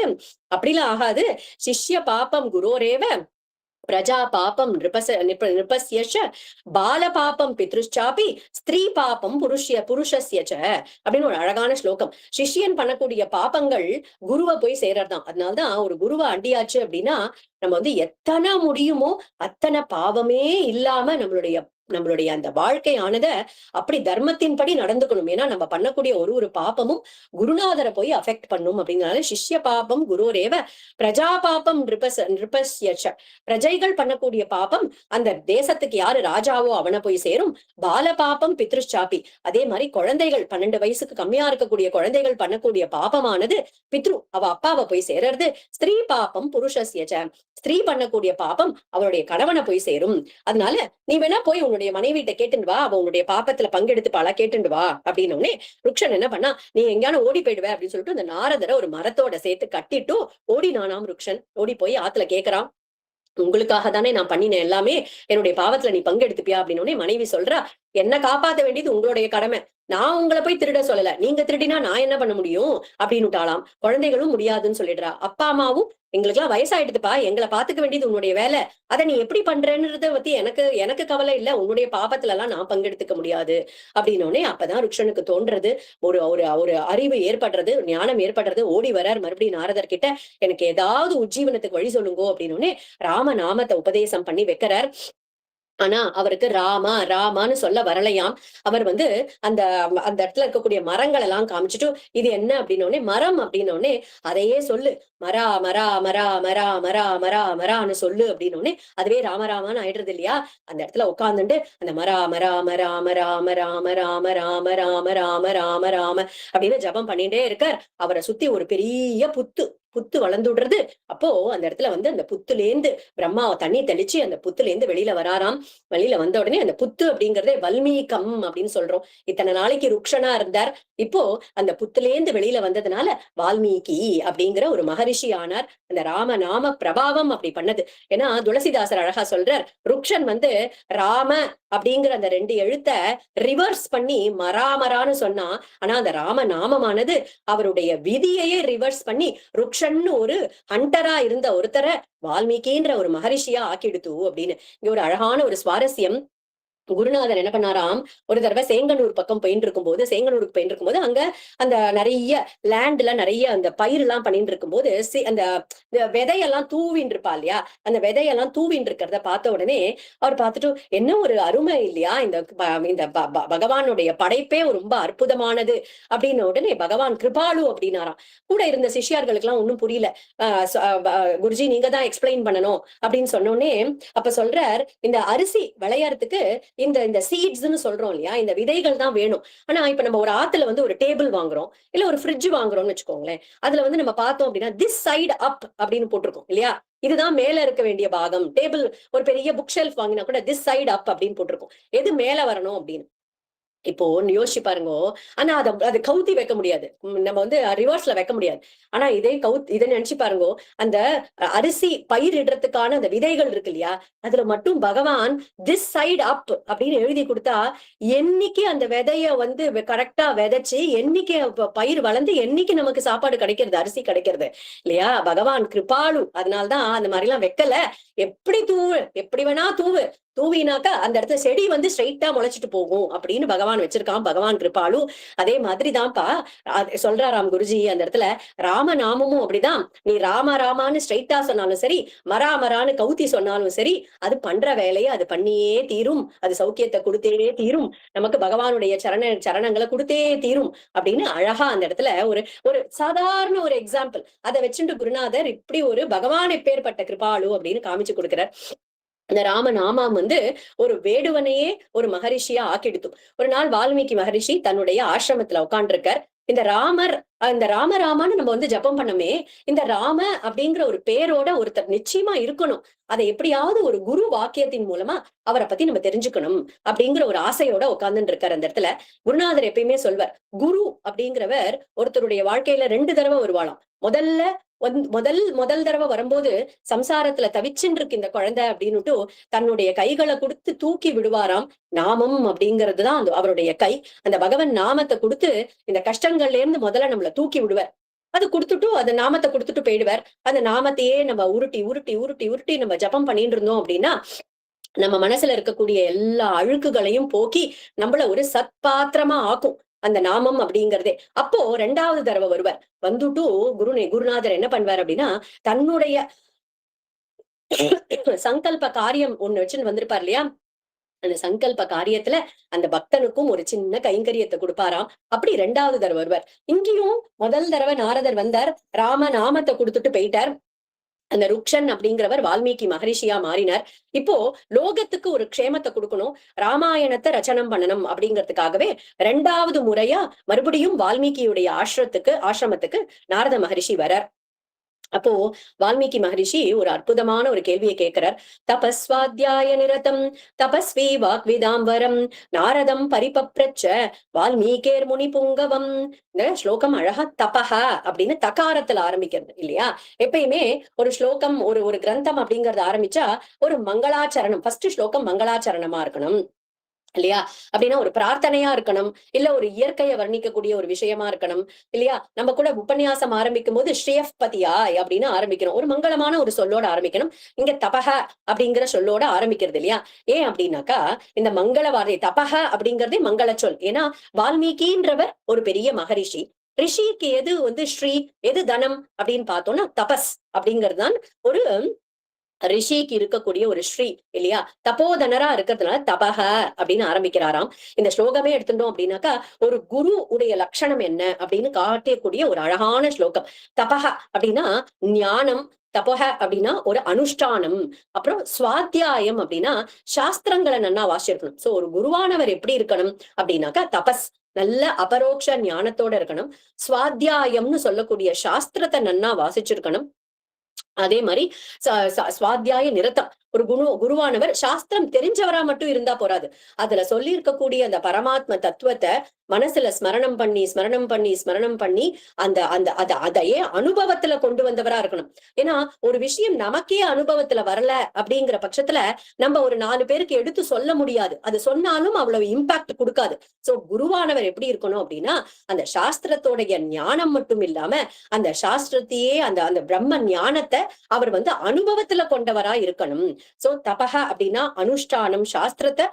அப்படிலாம் ஆகாது, சிஷ்ய பாப்பம் குரோரேவ பிரஜா பாபம் நிருபஸ்யச்ச பால பாபம் பித்ருச்சாபி ஸ்திரீ பாபம் புருஷஸ்யச்ச அப்படின்னு ஒரு அழகான ஸ்லோகம். சிஷ்யன் பண்ணக்கூடிய பாபங்கள் குருவை போய் சேர்றதுதான். அதனால்தான் ஒரு குருவை அண்டியாச்சு அப்படின்னா நம்ம எத்தனை முடியுமோ அத்தனை பாவமே இல்லாம நம்மளுடைய அந்த வாழ்க்கையானத அப்படி தர்மத்தின்படி நடந்துக்கணும். ஏன்னா நம்ம பண்ணக்கூடிய ஒரு பாப்பமும் குருநாதரை போய் அஃபெக்ட் பண்ணும். அப்படிங்கிறனால சிஷ்ய பாபம் குருரேவ பிரஜா பாபம் நிருபஸ்யச்ச, பிரஜைகள் பண்ணக்கூடிய பாபம் அந்த தேசத்துக்கு யாரு ராஜாவோ அவனை போய் சேரும். பால பாபம் பித்ருச்சாபி, அதே மாதிரி குழந்தைகள் 12 வயசுக்கு கம்மியா இருக்கக்கூடிய குழந்தைகள் பண்ணக்கூடிய பாபமானது பித்ரு அவ அப்பாவை போய் சேர்றது. ஸ்திரீ பாபம் புருஷஸ்யச்ச, ஸ்திரீ பண்ணக்கூடிய பாபம் அவளுடைய கணவனை போய் சேரும். அதனால நீ வேணா போய் உன்னுடைய மனைவிட்ட கேட்டுண்டு வா, அவ உன்னுடைய பாப்பத்துல பங்கெடுத்துப்பாளா கேட்டுண்டு வா அப்படின்னு உடனே ருக்ஷன் என்ன பண்ணா, நீ எங்கேயான ஓடி போயிடுவ அப்படின்னு சொல்லிட்டு அந்த நாரதரை ஒரு மரத்தோட சேர்த்து கட்டிட்டு ஓடினானாம் ருக்ஷன். ஓடி போய் ஆத்துல கேக்குறான், உங்களுக்காக தானே நான் பண்ணினேன் எல்லாமே, என்னுடைய பாவத்துல நீ பங்கெடுத்துப்பியா அப்படின்னு மனைவி சொல்றா, என்ன காப்பாத்த வேண்டியது உங்களுடைய கடமை, நான் உங்களை போய் திருட சொல்லல, நீங்க திருடினா நான் என்ன பண்ண முடியும் அப்படின்னுட்டாலாம். குழந்தைகளும் முடியாதுன்னு சொல்லிடுறா. அப்பா அம்மாவும் எங்களுக்கு எல்லாம் வயசாயிடுதுப்பா, எங்களை பாத்துக்க வேண்டியது உன்னுடைய வேலை, அதை நீ எப்படி பண்றேன்றத பத்தி எனக்கு எனக்கு கவலை இல்ல, உன்னுடைய பாபத்துல எல்லாம் நான் பங்கெடுத்துக்க முடியாது அப்படின்னோடனே அப்பதான் ருக்ஷனுக்கு தோன்றது, ஒரு ஒரு ஒரு அறிவு ஏற்படுறது, ஞானம் ஏற்படுறது. ஓடி வரார் மறுபடியும் நாரதர் கிட்ட, எனக்கு ஏதாவது உஜ்ஜீவனத்துக்கு வழி சொல்லுங்கோ அப்படின்னு ராம நாமத்தை உபதேசம் பண்ணி வைக்கிறார். ஆனா அவருக்கு ராமா ராமான்னு சொல்ல வரலையாம். அவர் அந்த அந்த இடத்துல இருக்கக்கூடிய மரங்கள் எல்லாம் காமிச்சிட்டு, இது என்ன அப்படின்னோடனே மரம் அப்படின்னோடனே அதையே சொல்லு, மரா மரா மரா மரா மரா மரா மரான்னு சொல்லு அப்படின்னோடனே அதுவே ராமராமான்னு ஆயிடுறது இல்லையா. அந்த இடத்துல உட்கார்ந்துட்டு அந்த மரா மரா மரா மரா மரா மரா ராம ராம ராம ராம ராம அப்படின்னு ஜபம் பண்ணிட்டே இருக்கார். அவரை சுத்தி ஒரு பெரிய புத்து புத்து வளர்ந்துடுறது. அப்போ அந்த இடத்துல அந்த புத்துலேந்து பிரம்மாவை தண்ணி தெளிச்சு அந்த புத்துலேந்து வெளியில வராராம். வெளியில வந்த உடனே அந்த புத்து அப்படிங்கறதே வல்மீகம் அப்படின்னு சொல்றோம். இத்தனை நாளைக்கு ருக்ஷனா இருந்தார், இப்போ அந்த புத்துலேந்து வெளியில வந்ததுனால வால்மீகி அப்படிங்கிற ஒரு மகரிஷி ஆனார். அந்த ராம நாம பிரபாவம் அப்படி பண்ணது. ஏன்னா துளசிதாசர் அழகா சொல்றார், ருக்ஷன் ராம அப்படிங்கிற அந்த 2 எழுத்த ரிவர்ஸ் பண்ணி மராமரான்னு சொன்னா, ஆனா அந்த ராம நாமமானது அவருடைய விதியையே ரிவர்ஸ் பண்ணி ருக்ஷன்னு ஒரு ஹண்டரா இருந்த ஒருத்தரை வால்மீகின்ற ஒரு மகரிஷியா ஆக்கிடுத்து அப்படின்னு. இங்க ஒரு அழகான ஒரு சுவாரஸ்யம். குருநாதர் என்ன பண்ணாராம், ஒரு தடவை சேங்கனூர் பக்கம் போயிட்டு இருக்கும்போது அங்க அந்த நிறைய லேண்ட்ல நிறைய அந்த பயிர் எல்லாம் பண்ணிட்டு இருக்கும்போது அந்த விதையெல்லாம் தூவின்னு இருப்பா இல்லையா, அந்த விதையெல்லாம் தூவின்னு இருக்கிறத பார்த்த உடனே அவர் பார்த்துட்டு, என்ன ஒரு அருமை இல்லையா, இந்த பகவானுடைய படைப்பே ரொம்ப அற்புதமானது அப்படின்னு உடனே பகவான் கிருபாலு அப்படின்னாராம். கூட இருந்த சிஷ்யார்களுக்கு எல்லாம் ஒன்னும் புரியல. குருஜி நீங்க தான் எக்ஸ்பிளைன் பண்ணணும் அப்படின்னு சொன்னோடனே அப்ப சொல்றார், இந்த அரிசி விளையறதுக்கு இந்த இந்த சீட்ஸ்ன்னு சொல்றோம் இல்லையா, இந்த விதைகள் தான் வேணும். ஆனா இப்ப நம்ம ஒரு ஆத்துல ஒரு டேபிள் வாங்குறோம், இல்ல ஒரு ஃப்ரிட்ஜ் வாங்குறோம்னு வச்சுக்கோங்களேன். அதுல நம்ம பார்த்தோம் அப்படின்னா திஸ் சைடு அப் அப்படின்னு போட்டிருக்கோம் இல்லையா, இதுதான் மேல இருக்க வேண்டிய பாகம். டேபிள் ஒரு பெரிய புக் ஷெல்ஃப் வாங்கினா கூட திஸ் சைடு அப் அப்படின்னு போட்டிருக்கோம், எது மேல வரணும் அப்படின்னு. இப்போ யோசிச்சு பாருங்க. ஆனா அதை கவுத்தி வைக்க முடியாது, நம்ம ரிவர்ஸ்ல வைக்க முடியாது. ஆனா இதை நினைச்சு பாருங்க, அந்த அரிசி பயிரிடுறதுக்கான அந்த விதைகள் இருக்கு இல்லையா, அதுல மட்டும் பகவான் திஸ் சைடு அப் அப்படின்னு எழுதி கொடுத்தா, என்னைக்கு அந்த விதைய கரெக்டா விதைச்சு என்னைக்கு பயிர் வளர்ந்து என்னைக்கு நமக்கு சாப்பாடு கிடைக்கிறது, அரிசி கிடைக்கிறது இல்லையா. பகவான் கிருபாலு, அதனால்தான் அந்த மாதிரி எல்லாம் வைக்கல. எப்படி தூவு, எப்படி வேணா தூவினாக்கா அந்த இடத்துல செடி ஸ்ட்ரைட்டா முளைச்சிட்டு போகும் அப்படின்னு பகவான் வச்சிருக்கான். பகவான் கிருபாலு. அதே மாதிரிதான்ப்பா சொல்றாராம் குருஜி அந்த இடத்துல, ராம நாமமும் அப்படிதான். நீ ராம ராமான்னு ஸ்ட்ரைட்டா சொன்னாலும் சரி, மரா மரான்னு கவுத்தி சொன்னாலும் சரி, அது பண்ற வேலையை அது பண்ணியே தீரும், அது சௌக்கியத்தை கொடுத்தே தீரும், நமக்கு பகவானுடைய சரணங்களை கொடுத்தே தீரும் அப்படின்னு அழகா அந்த இடத்துல ஒரு ஒரு சாதாரண ஒரு எக்ஸாம்பிள் அதை வச்சுட்டு குருநாதர் இப்படி ஒரு பகவான் எப்பேற்பட்ட கிருபாலு அப்படின்னு காமிச்சு கொடுக்கிறார். இந்த ராம நாமம் ஒரு வேடுவனையே ஒரு மகரிஷியா ஆக்கிடுத்தும். ஒரு நாள் வால்மீகி மகரிஷி தன்னுடைய ஆசிரமத்துல உட்காண்டிருக்கார். இந்த ராம ராமான்னு நம்ம ஜபம் பண்ணமே, இந்த ராம அப்படிங்கிற ஒரு பேரோட ஒருத்தர் நிச்சயமா இருக்கணும், அதை எப்படியாவது ஒரு குரு வாக்கியத்தின் மூலமா அவரை பத்தி நம்ம தெரிஞ்சுக்கணும் அப்படிங்கிற ஒரு ஆசையோட உட்கார்ந்துட்டு இருக்காரு. அந்த இடத்துல குருநாதர் எப்பயுமே சொல்வார், குரு அப்படிங்கிறவர் ஒருத்தருடைய வாழ்க்கையில 2 தடவை வருவாளாம். முதல் தடவை வரும்போது சம்சாரத்துல தவிச்சுன்னு இருக்கு இந்த குழந்தை அப்படின்னுட்டு தன்னுடைய கைகளை கொடுத்து தூக்கி விடுவாராம். நாமம் அப்படிங்கிறதுதான் அவருடைய கை. அந்த பகவன் நாமத்தை கொடுத்து இந்த கஷ்டங்கள்ல இருந்து முதல்ல நம்மள தூக்கி விடுவார். அது கொடுத்துட்டு அந்த நாமத்தை கொடுத்துட்டு போயிடுவார். அந்த நாமத்தையே நம்ம உருட்டி உருட்டி உருட்டி உருட்டி நம்ம ஜபம் பண்ணிட்டு இருந்தோம் அப்படின்னா, நம்ம மனசுல இருக்கக்கூடிய எல்லா அழுக்குகளையும் போக்கி நம்மள ஒரு சத்பாத்திரமா ஆக்கும் அந்த நாமம் அப்படிங்கறதே. அப்போ 2வது தடவை வருவார். வந்துட்டு குருநாதர் என்ன பண்ணுவார் அப்படின்னா, தன்னுடைய சங்கல்ப காரியம் ஒண்ணு வச்சுன்னு வந்திருப்பார் இல்லையா, அந்த சங்கல்ப காரியத்துல அந்த பக்தனுக்கும் ஒரு சின்ன கைங்கரியத்தை கொடுப்பாராம். அப்படி 2வது தடவை வருவார். இங்கேயும் முதல் தடவை நாரதர் வந்தார், ராம நாமத்தை கொடுத்துட்டு போயிட்டார். அந்த ருக்ஷன் அப்படிங்கிறவர் வால்மீகி மகரிஷியா மாறினார். இப்போ லோகத்துக்கு ஒரு க்ஷேமத்தை கொடுக்கணும், ராமாயணத்தை ரச்சனம் பண்ணணும் அப்படிங்கிறதுக்காகவே 2வது முறையா மறுபடியும் வால்மீகியுடைய ஆசிரமத்துக்கு நாரத மகரிஷி வரார். அப்போ வால்மீகி மகரிஷி ஒரு அற்புதமான ஒரு கேள்வியை கேட்கிறார். தபஸ்வாத்தியாய நிரதம் தபஸ்வி வாக்விதாம்பரம் நாரதம் பரிபப்ரச்ச வால்மீகேர் முனி புங்கவம். இந்த ஸ்லோகம் அழகா தபஹ அப்படின்னு தகாரத்துல ஆரம்பிக்கிறது இல்லையா? எப்பயுமே ஒரு ஸ்லோகம் ஒரு ஒரு கிரந்தம் அப்படிங்கறது ஆரம்பிச்சா ஒரு மங்களாச்சரணம், ஃபர்ஸ்ட் ஸ்லோகம் மங்களாச்சரணமா இருக்கணும் இல்லையா? அப்படின்னா ஒரு பிரார்த்தனையா இருக்கணும், இல்ல ஒரு இயற்கையை வர்ணிக்கக்கூடிய ஒரு விஷயமா இருக்கணும் இல்லையா? நம்ம கூட உபன்யாசம் ஆரம்பிக்கும் போது ஸ்ரீயப்பதியாய் அப்படின்னு ஆரம்பிக்கணும், ஒரு மங்களமான ஒரு சொல்லோட ஆரம்பிக்கணும். இங்க தபஹ அப்படிங்கிற சொல்லோட ஆரம்பிக்கிறது இல்லையா? ஏன் அப்படின்னாக்கா இந்த மங்கள வார்த்தை தபஹ அப்படிங்கறதே மங்கள சொல். ஏன்னா வால்மீகின்றவர் ஒரு பெரிய மகரிஷி. ரிஷிக்கு எது ஸ்ரீ, எது தனம் அப்படின்னு பார்த்தோம்னா தபஸ் அப்படிங்கிறது தான் ஒரு ரிஷிக்கு இருக்கக்கூடிய ஒரு ஸ்ரீ இல்லையா? தபோதனரா இருக்கிறதுனால தபஹ அப்படின்னு ஆரம்பிக்கிறாராம். இந்த ஸ்லோகமே எடுத்துட்டோம் அப்படின்னாக்கா ஒரு குரு உடைய லட்சணம் என்ன அப்படின்னு காட்டக்கூடிய ஒரு அழகான ஸ்லோகம். தபஹ அப்படின்னா ஞானம், தபஹ அப்படின்னா ஒரு அனுஷ்டானம், அப்புறம் சுவாத்தியாயம் அப்படின்னா சாஸ்திரங்களை நன்னா வாசிச்சிருக்கணும். சோ ஒரு குருவானவர் எப்படி இருக்கணும் அப்படின்னாக்கா தபஸ், நல்ல அபரோக்ஷ ஞானத்தோட இருக்கணும். சுவாத்தியாயம்னு சொல்லக்கூடிய சாஸ்திரத்தை நன்னா வாசிச்சிருக்கணும். அதே மாதிரி சுவாத்தியாய நிரதம், ஒரு குருவானவர் சாஸ்திரம் தெரிஞ்சவரா மட்டும் இருந்தா போறாது. அதுல சொல்லி இருக்கக்கூடிய அந்த பரமாத்ம தத்துவத்தை மனசுல ஸ்மரணம் பண்ணி ஸ்மரணம் பண்ணி ஸ்மரணம் பண்ணி அந்த அந்த அதையே அனுபவத்துல கொண்டு வந்தவரா இருக்கணும். ஏன்னா ஒரு விஷயம் நமக்கே அனுபவத்துல வரல அப்படிங்கிற பட்சத்துல நம்ம ஒரு 4 பேருக்கு எடுத்து சொல்ல முடியாது, அது சொன்னாலும் அவ்வளவு இம்பாக்ட் கொடுக்காது. சோ குருவானவர் எப்படி இருக்கணும் அப்படின்னா அந்த சாஸ்திரத்தோடைய ஞானம் மட்டும் இல்லாம அந்த சாஸ்திரத்தையே அந்த அந்த பிரம்ம ஞானத்தை அவர் அனுபவத்துல கொண்டவரா இருக்கணும். சோ தபஹ அப்படின்னா அனுஷ்டானம், சாஸ்திரத்தை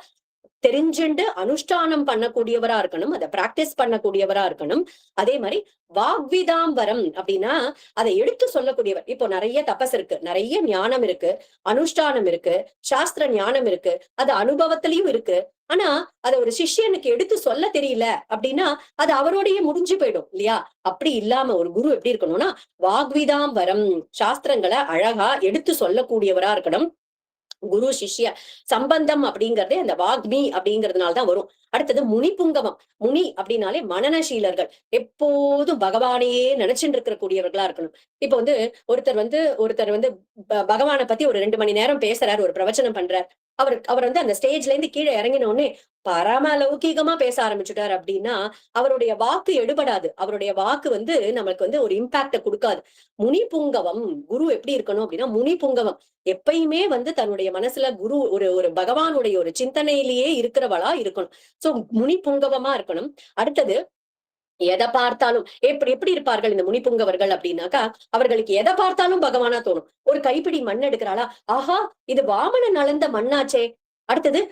தெரிஞ்சுண்டு அனுஷ்டானம் பண்ணக்கூடியவரா இருக்கணும், அதை பிராக்டிஸ் பண்ணக்கூடியவரா இருக்கணும். அதே மாதிரி வாக்விதாம்பரம் அப்படின்னா அதை எடுத்து சொல்லக்கூடியவர். இப்போ நிறைய தபஸ் இருக்கு, நிறைய ஞானம் இருக்கு, அனுஷ்டானம் இருக்கு, சாஸ்திர ஞானம் இருக்கு, அது அனுபவத்திலயும் இருக்கு. ஆனா அதை ஒரு சிஷ்யனுக்கு எடுத்து சொல்ல தெரியல அப்படின்னா அது அவரோடய முடிஞ்சு போயிடும் இல்லையா? அப்படி இல்லாம ஒரு குரு எப்படி இருக்கணும்னா வாக்விதாம்பரம், சாஸ்திரங்களை அழகா எடுத்து சொல்லக்கூடியவரா இருக்கணும். குரு சிஷ்ய சம்பந்தம் அப்படிங்கறதே அந்த வாக்மி அப்படிங்கறதுனால்தான் வரும். அடுத்தது முனி புங்கவம். முனி அப்படின்னாலே மனநசீலர்கள், எப்போதும் பகவானையே நினைச்சுட்டு இருக்கிற கூடியவர்களா இருக்கணும். இப்ப ஒருத்தர் பகவானை பத்தி ஒரு 2 மணி நேரம் பேசுறாரு, ஒரு பிரவச்சனம் பண்றார். அவர் அந்த ஸ்டேஜ்ல இருந்து கீழே இறங்கின உடனே பரம லௌகீகமா பேச ஆரம்பிச்சுட்டார் அப்படின்னா அவருடைய வாக்கு எடுபடாது, அவருடைய வாக்கு நமக்கு ஒரு இம்பாக்ட கொடுக்காது. முனி புங்கவம், குரு எப்படி இருக்கணும் அப்படின்னா முனி புங்கவம், எப்பயுமே தன்னுடைய மனசுல குரு ஒரு ஒரு பகவானுடைய ஒரு சிந்தனையிலேயே இருக்கிறவளா இருக்கணும். சோ முனி புங்கவமா இருக்கணும். அடுத்தது எதை பார்த்தாலும் எப்படி எப்படி இருப்பார்கள் இந்த முனிப்புங்கவர்கள் அப்படின்னாக்கா அவர்களுக்கு எதை பார்த்தாலும் பகவானா தோணும். ஒரு கைப்பிடி மண் எடுக்கிறாளா, ஆஹா இது வாமனன் அளந்த மண்ணாச்சே. அடுத்தது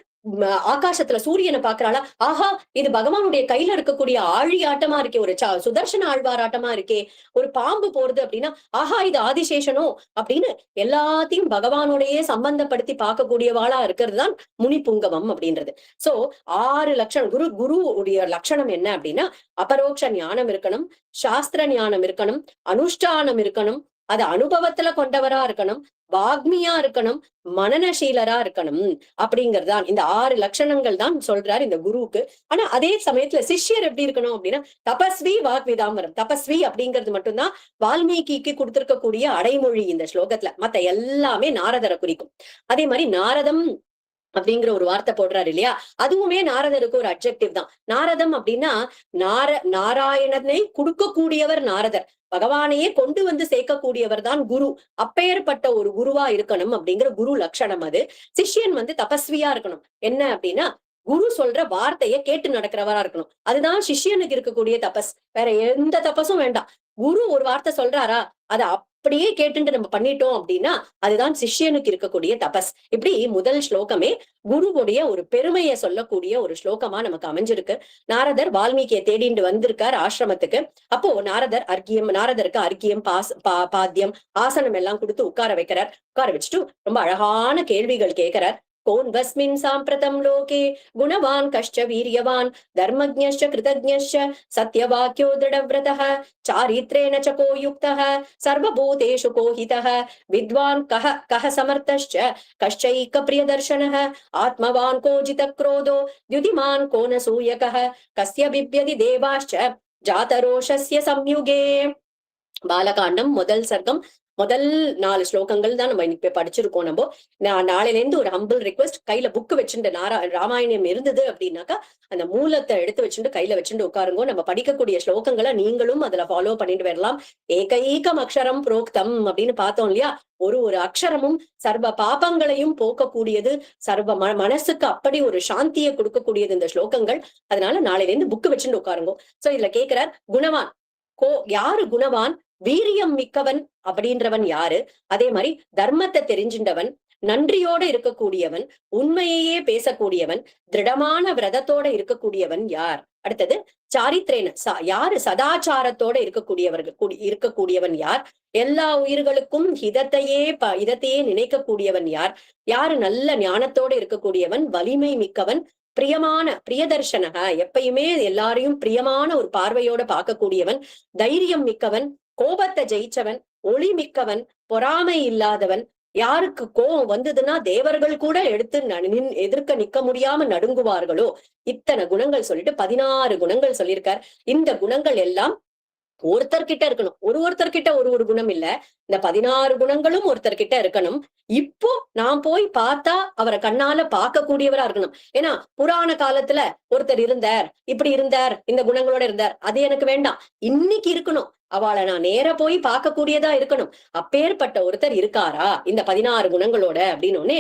ஆகாசத்துல சூரியனை பாக்குறாளா, ஆஹா இது பகவானுடைய கையில இருக்கக்கூடிய ஆழி ஆட்டமா இருக்கே, ஒரு சுதர்சன ஆழ்வார் ஆட்டமா இருக்கே. ஒரு பாம்பு போறது அப்படின்னா ஆஹா இது ஆதிசேஷனோ அப்படின்னு எல்லாத்தையும் பகவானோடையே சம்பந்தப்படுத்தி பார்க்கக்கூடியவாளா இருக்கிறது தான் முனி புங்கவம் அப்படின்றது. சோ 6 லட்சணம் குரு உடைய லட்சணம் என்ன அப்படின்னா அபரோக்ஷ ஞானம் இருக்கணும், சாஸ்திர ஞானம் இருக்கணும், அனுஷ்டானம் இருக்கணும், அது அனுபவத்துல கொண்டவரா இருக்கணும், வாக்மியா இருக்கணும், மனநசீலரா இருக்கணும். அப்படிங்கறதுதான் இந்த 6 லட்சணங்கள் தான் சொல்றாரு இந்த குருவுக்கு. ஆனா அதே சமயத்துல சிஷ்யர் எப்படி இருக்கணும் அப்படின்னா தபஸ்வி வாக்விதாம்பரம். தபஸ்வி அப்படிங்கிறது மட்டும்தான் வால்மீகிக்கு கொடுத்திருக்கக்கூடிய அடைமொழி இந்த ஸ்லோகத்துல, மத்த எல்லாமே நாரதரை குறிக்கும். அதே மாதிரி நாரதம் அப்படிங்கிற ஒரு வார்த்தை போடுறாரு இல்லையா, அதுவுமே நாரதருக்கு ஒரு அட்ஜெக்டிவ் தான். நாரதம் அப்படின்னா நாராயணனை கொடுக்கக்கூடியவர் நாரதர், பகவானையே கொண்டு சேர்க்கக்கூடியவர் தான் குரு. அப்பேற்பட்ட ஒரு குருவா இருக்கணும் அப்படிங்கிற குரு லட்சணம் அது. சிஷ்யன் தபஸ்வியா இருக்கணும். என்ன அப்படின்னா குரு சொல்ற வார்த்தைய கேட்டு நடக்கிறவரா இருக்கணும். அதுதான் சிஷ்யனுக்கு இருக்கக்கூடிய தபஸ், வேற எந்த தபஸும் வேண்டாம். குரு ஒரு வார்த்தை சொல்றாரா அதை அப்படியே கேட்டுட்டு நம்ம பண்ணிட்டோம் அப்படின்னா அதுதான் சிஷ்யனுக்கு இருக்கக்கூடிய தபஸ். இப்படி முதல் ஸ்லோகமே குருவுடைய ஒரு பெருமையை சொல்லக்கூடிய ஒரு ஸ்லோகமா நமக்கு அமைஞ்சிருக்கு. நாரதர் வால்மீகியை தேடிண்டு வந்திருக்கார் ஆசிரமத்துக்கு. அப்போ நாரதருக்கு அர்க்கியம் பாத்தியம் ஆசனம் எல்லாம் கொடுத்து உட்கார வைக்கிறார். உட்கார வச்சுட்டு ரொம்ப அழகான கேள்விகள் கேட்கிறார். கோன்வஸ்மின் சாம்பிரதம் லோகே குணவான் கஷ்ட வீரியவான் தர்மஜ்ஞश्च கிருதஜ்ஞश्च சத்யவாக்யோ திருடவ்ரதः சாரித்ரேண ச கோ யுக்தः சர்வபூதேஷு கோஹிதः வித்வான் கஹ சமர்த்தश्च கஷ்சைக பிரியதர்ஷனः ஆத்மவான் கோஜித க்ரோதோ த்யுதிமான் கோ ந சூயகः கஸ்ய பிப்யதி தேவாश्च ஜாதரோஷஸ்ய சம்யுகே. பாலகாண்டம் முதல் சர்க்கம் முதல் 4 ஸ்லோகங்கள் தான் நம்ம இப்ப படிச்சிருக்கோம். நம்ம நாளையில இருந்து ஒரு ஹம்பிள் ரிக்வெஸ்ட், கையில புக் வச்சுட்டு ராமாயணம் இருந்தது அப்படின்னாக்கா அந்த மூலத்தை எடுத்து வச்சுட்டு கையில வச்சுட்டு உட்காருங்க. நம்ம படிக்கக்கூடிய ஸ்லோகங்களை நீங்களும் அதுல ஃபாலோ பண்ணிட்டு வரலாம். ஏகைகம் அக்ஷரம் புரோக்தம் அப்படின்னு பார்த்தோம் இல்லையா? ஒரு அக்ஷரமும் சர்வ பாபங்களையும் போக்கக்கூடியது, சர்வ மனசுக்கு அப்படி ஒரு சாந்தியை கொடுக்கக்கூடியது இந்த ஸ்லோகங்கள். அதனால நாளையில இருந்து புக் வச்சுட்டு உட்காருங்க. சோ இதுல கேட்கிறார், குணவான் யாரு குணவான்? வீரியம் மிக்கவன் அப்படின்றவன் யாரு? அதே மாதிரி தர்மத்தை தெரிஞ்சின்றவன், நன்றியோட இருக்கக்கூடியவன், உண்மையையே பேசக்கூடியவன், திருடமான விரதத்தோட இருக்கக்கூடியவன் யார்? அடுத்தது சாரித்ரேன யாரு சதாச்சாரத்தோட இருக்கக்கூடியவன் யார்? எல்லா உயிர்களுக்கும் இதத்தையே நினைக்கக்கூடியவன் யார்? யாரு நல்ல ஞானத்தோட இருக்கக்கூடியவன், வலிமை மிக்கவன், பிரியதர்ஷனக எப்பயுமே எல்லாரையும் பிரியமான ஒரு பார்வையோட பார்க்கக்கூடியவன், தைரியம் மிக்கவன், கோபத்தை ஜெயிச்சவன், ஒளி மிக்கவன், பொறாமை இல்லாதவன், யாருக்கு கோபம் வந்ததுன்னா தேவர்கள் கூட எடுத்து எதிர்க்க நிக்க முடியாம நடுங்குவார்களோ, இத்தனை குணங்கள் சொல்லிட்டு 16 குணங்கள் சொல்லியிருக்கார். இந்த குணங்கள் எல்லாம் ஒருத்தர்கிட்ட இருக்கணும். ஒருத்தர்கிட்ட ஒரு குணம் இல்ல, இந்த 16 குணங்களும் ஒருத்தர்கிட்ட இருக்கணும். இப்போ நான் போய் பார்த்தா அவரை கண்ணால பார்க்கக்கூடியவரா இருக்கணும். ஏன்னா புராண காலத்துல ஒருத்தர் இருந்தார், இப்படி இருந்தார், இந்த குணங்களோட இருந்தார், அது எனக்கு வேண்டாம். இன்னைக்கு இருக்கணும், அவளை நான் நேர போய் பார்க்கக்கூடியதா இருக்கணும். அப்பேற்பட்ட ஒருத்தர் இருக்காரா இந்த 16 குணங்களோட அப்படின்னு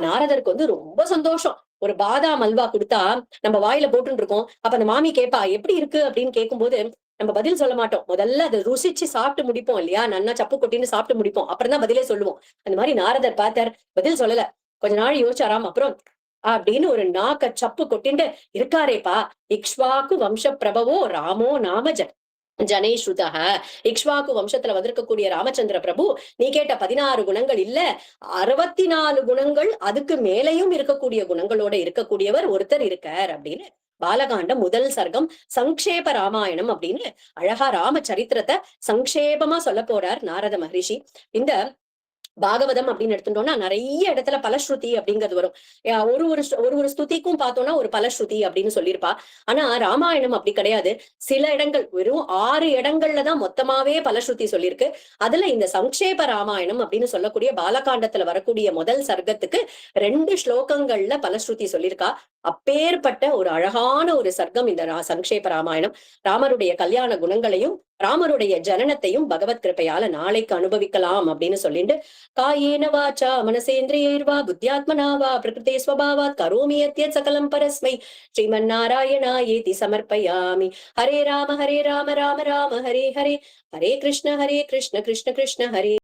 நாரதருக்கு ரொம்ப சந்தோஷம். ஒரு பாதாம் அல்வா கொடுத்தா நம்ம வாயில போட்டுட்டு இருக்கோம். அப்ப அந்த மாமி கேப்பா எப்படி இருக்கு அப்படின்னு கேட்கும்போது நம்ம பதில் சொல்ல மாட்டோம். முதல்ல அதை ருசிச்சு சாப்பிட்டு முடிப்போம் இல்லையா? நன்னா சப்பு கொட்டின்னு சாப்பிட்டு முடிப்போம், அப்புறம் தான் பதிலே சொல்லுவோம். அந்த மாதிரி நாரதர் பார்த்தார், பதில் சொல்லல. கொஞ்ச நாள் யோசிச்சாராம். அப்புறம் அப்படின்னு ஒரு நாக்க சப்பு கொட்டிண்டு இருக்காரேப்பா, இக்ஷ்வாக்கு வம்ச பிரபவோ ராமோ நாம ஜனேஸ்ருதக, இக்ஷ்வாக்கு வம்சத்துல வந்திருக்கக்கூடிய ராமச்சந்திர பிரபு, நீ கேட்ட 16 குணங்கள் இல்ல, 64 குணங்கள் அதுக்கு மேலையும் இருக்கக்கூடிய குணங்களோட இருக்கக்கூடியவர் ஒருத்தர் இருக்கார் அப்படின்னு பாலகாண்டம் முதல் சர்க்கம் சங்கேப ராமாயணம் அப்படின்னு அழகா ராம சரித்திரத்தை சங்கேபமா சொல்ல போறார் நாரத மகரிஷி. இந்த பாகவதம் அப்படின்னு எடுத்துட்டோம்னா நிறைய இடத்துல பலஸ்ருதி அப்படிங்கிறது வரும். ஒரு ஸ்துதிக்கும் பார்த்தோம்னா ஒரு பலஸ்ருதி அப்படின்னு சொல்லியிருப்பா. ஆனா ராமாயணம் அப்படி கிடையாது. சில இடங்கள், வெறும் 6 இடங்கள்லதான் மொத்தமாவே பலஸ்ருதி சொல்லியிருக்கு. அதுல இந்த சங்கேப ராமாயணம் அப்படின்னு சொல்லக்கூடிய பாலகாண்டத்துல வரக்கூடிய முதல் சர்க்கத்துக்கு 2 ஸ்லோகங்கள்ல பலஸ்ருதி சொல்லியிருக்கா. அப்பேற்பட்ட ஒரு அழகான ஒரு சர்க்கம் இந்த சங்கேப ராமாயணம். ராமருடைய கல்யாண குணங்களையும் ராமருடைய ஜனனத்தையும் பகவத் கிருப்பையால நாளைக்கு அனுபவிக்கலாம் அப்படின்னு சொல்லிட்டு, காயேன வாச்சா மனசேந்திரியைர்வா புத்தியாத்மனா வா பிரகிருதே ஸ்வபாவாத் கரோமி யத்யத் சகலம் பரஸ்மை ஸ்ரீமன்னாராயணாயேதி சமர்ப்பயாமி. ஹரே ராம ராம ராம ஹரே ஹரே, ஹரே கிருஷ்ண கிருஷ்ண கிருஷ்ண ஹரே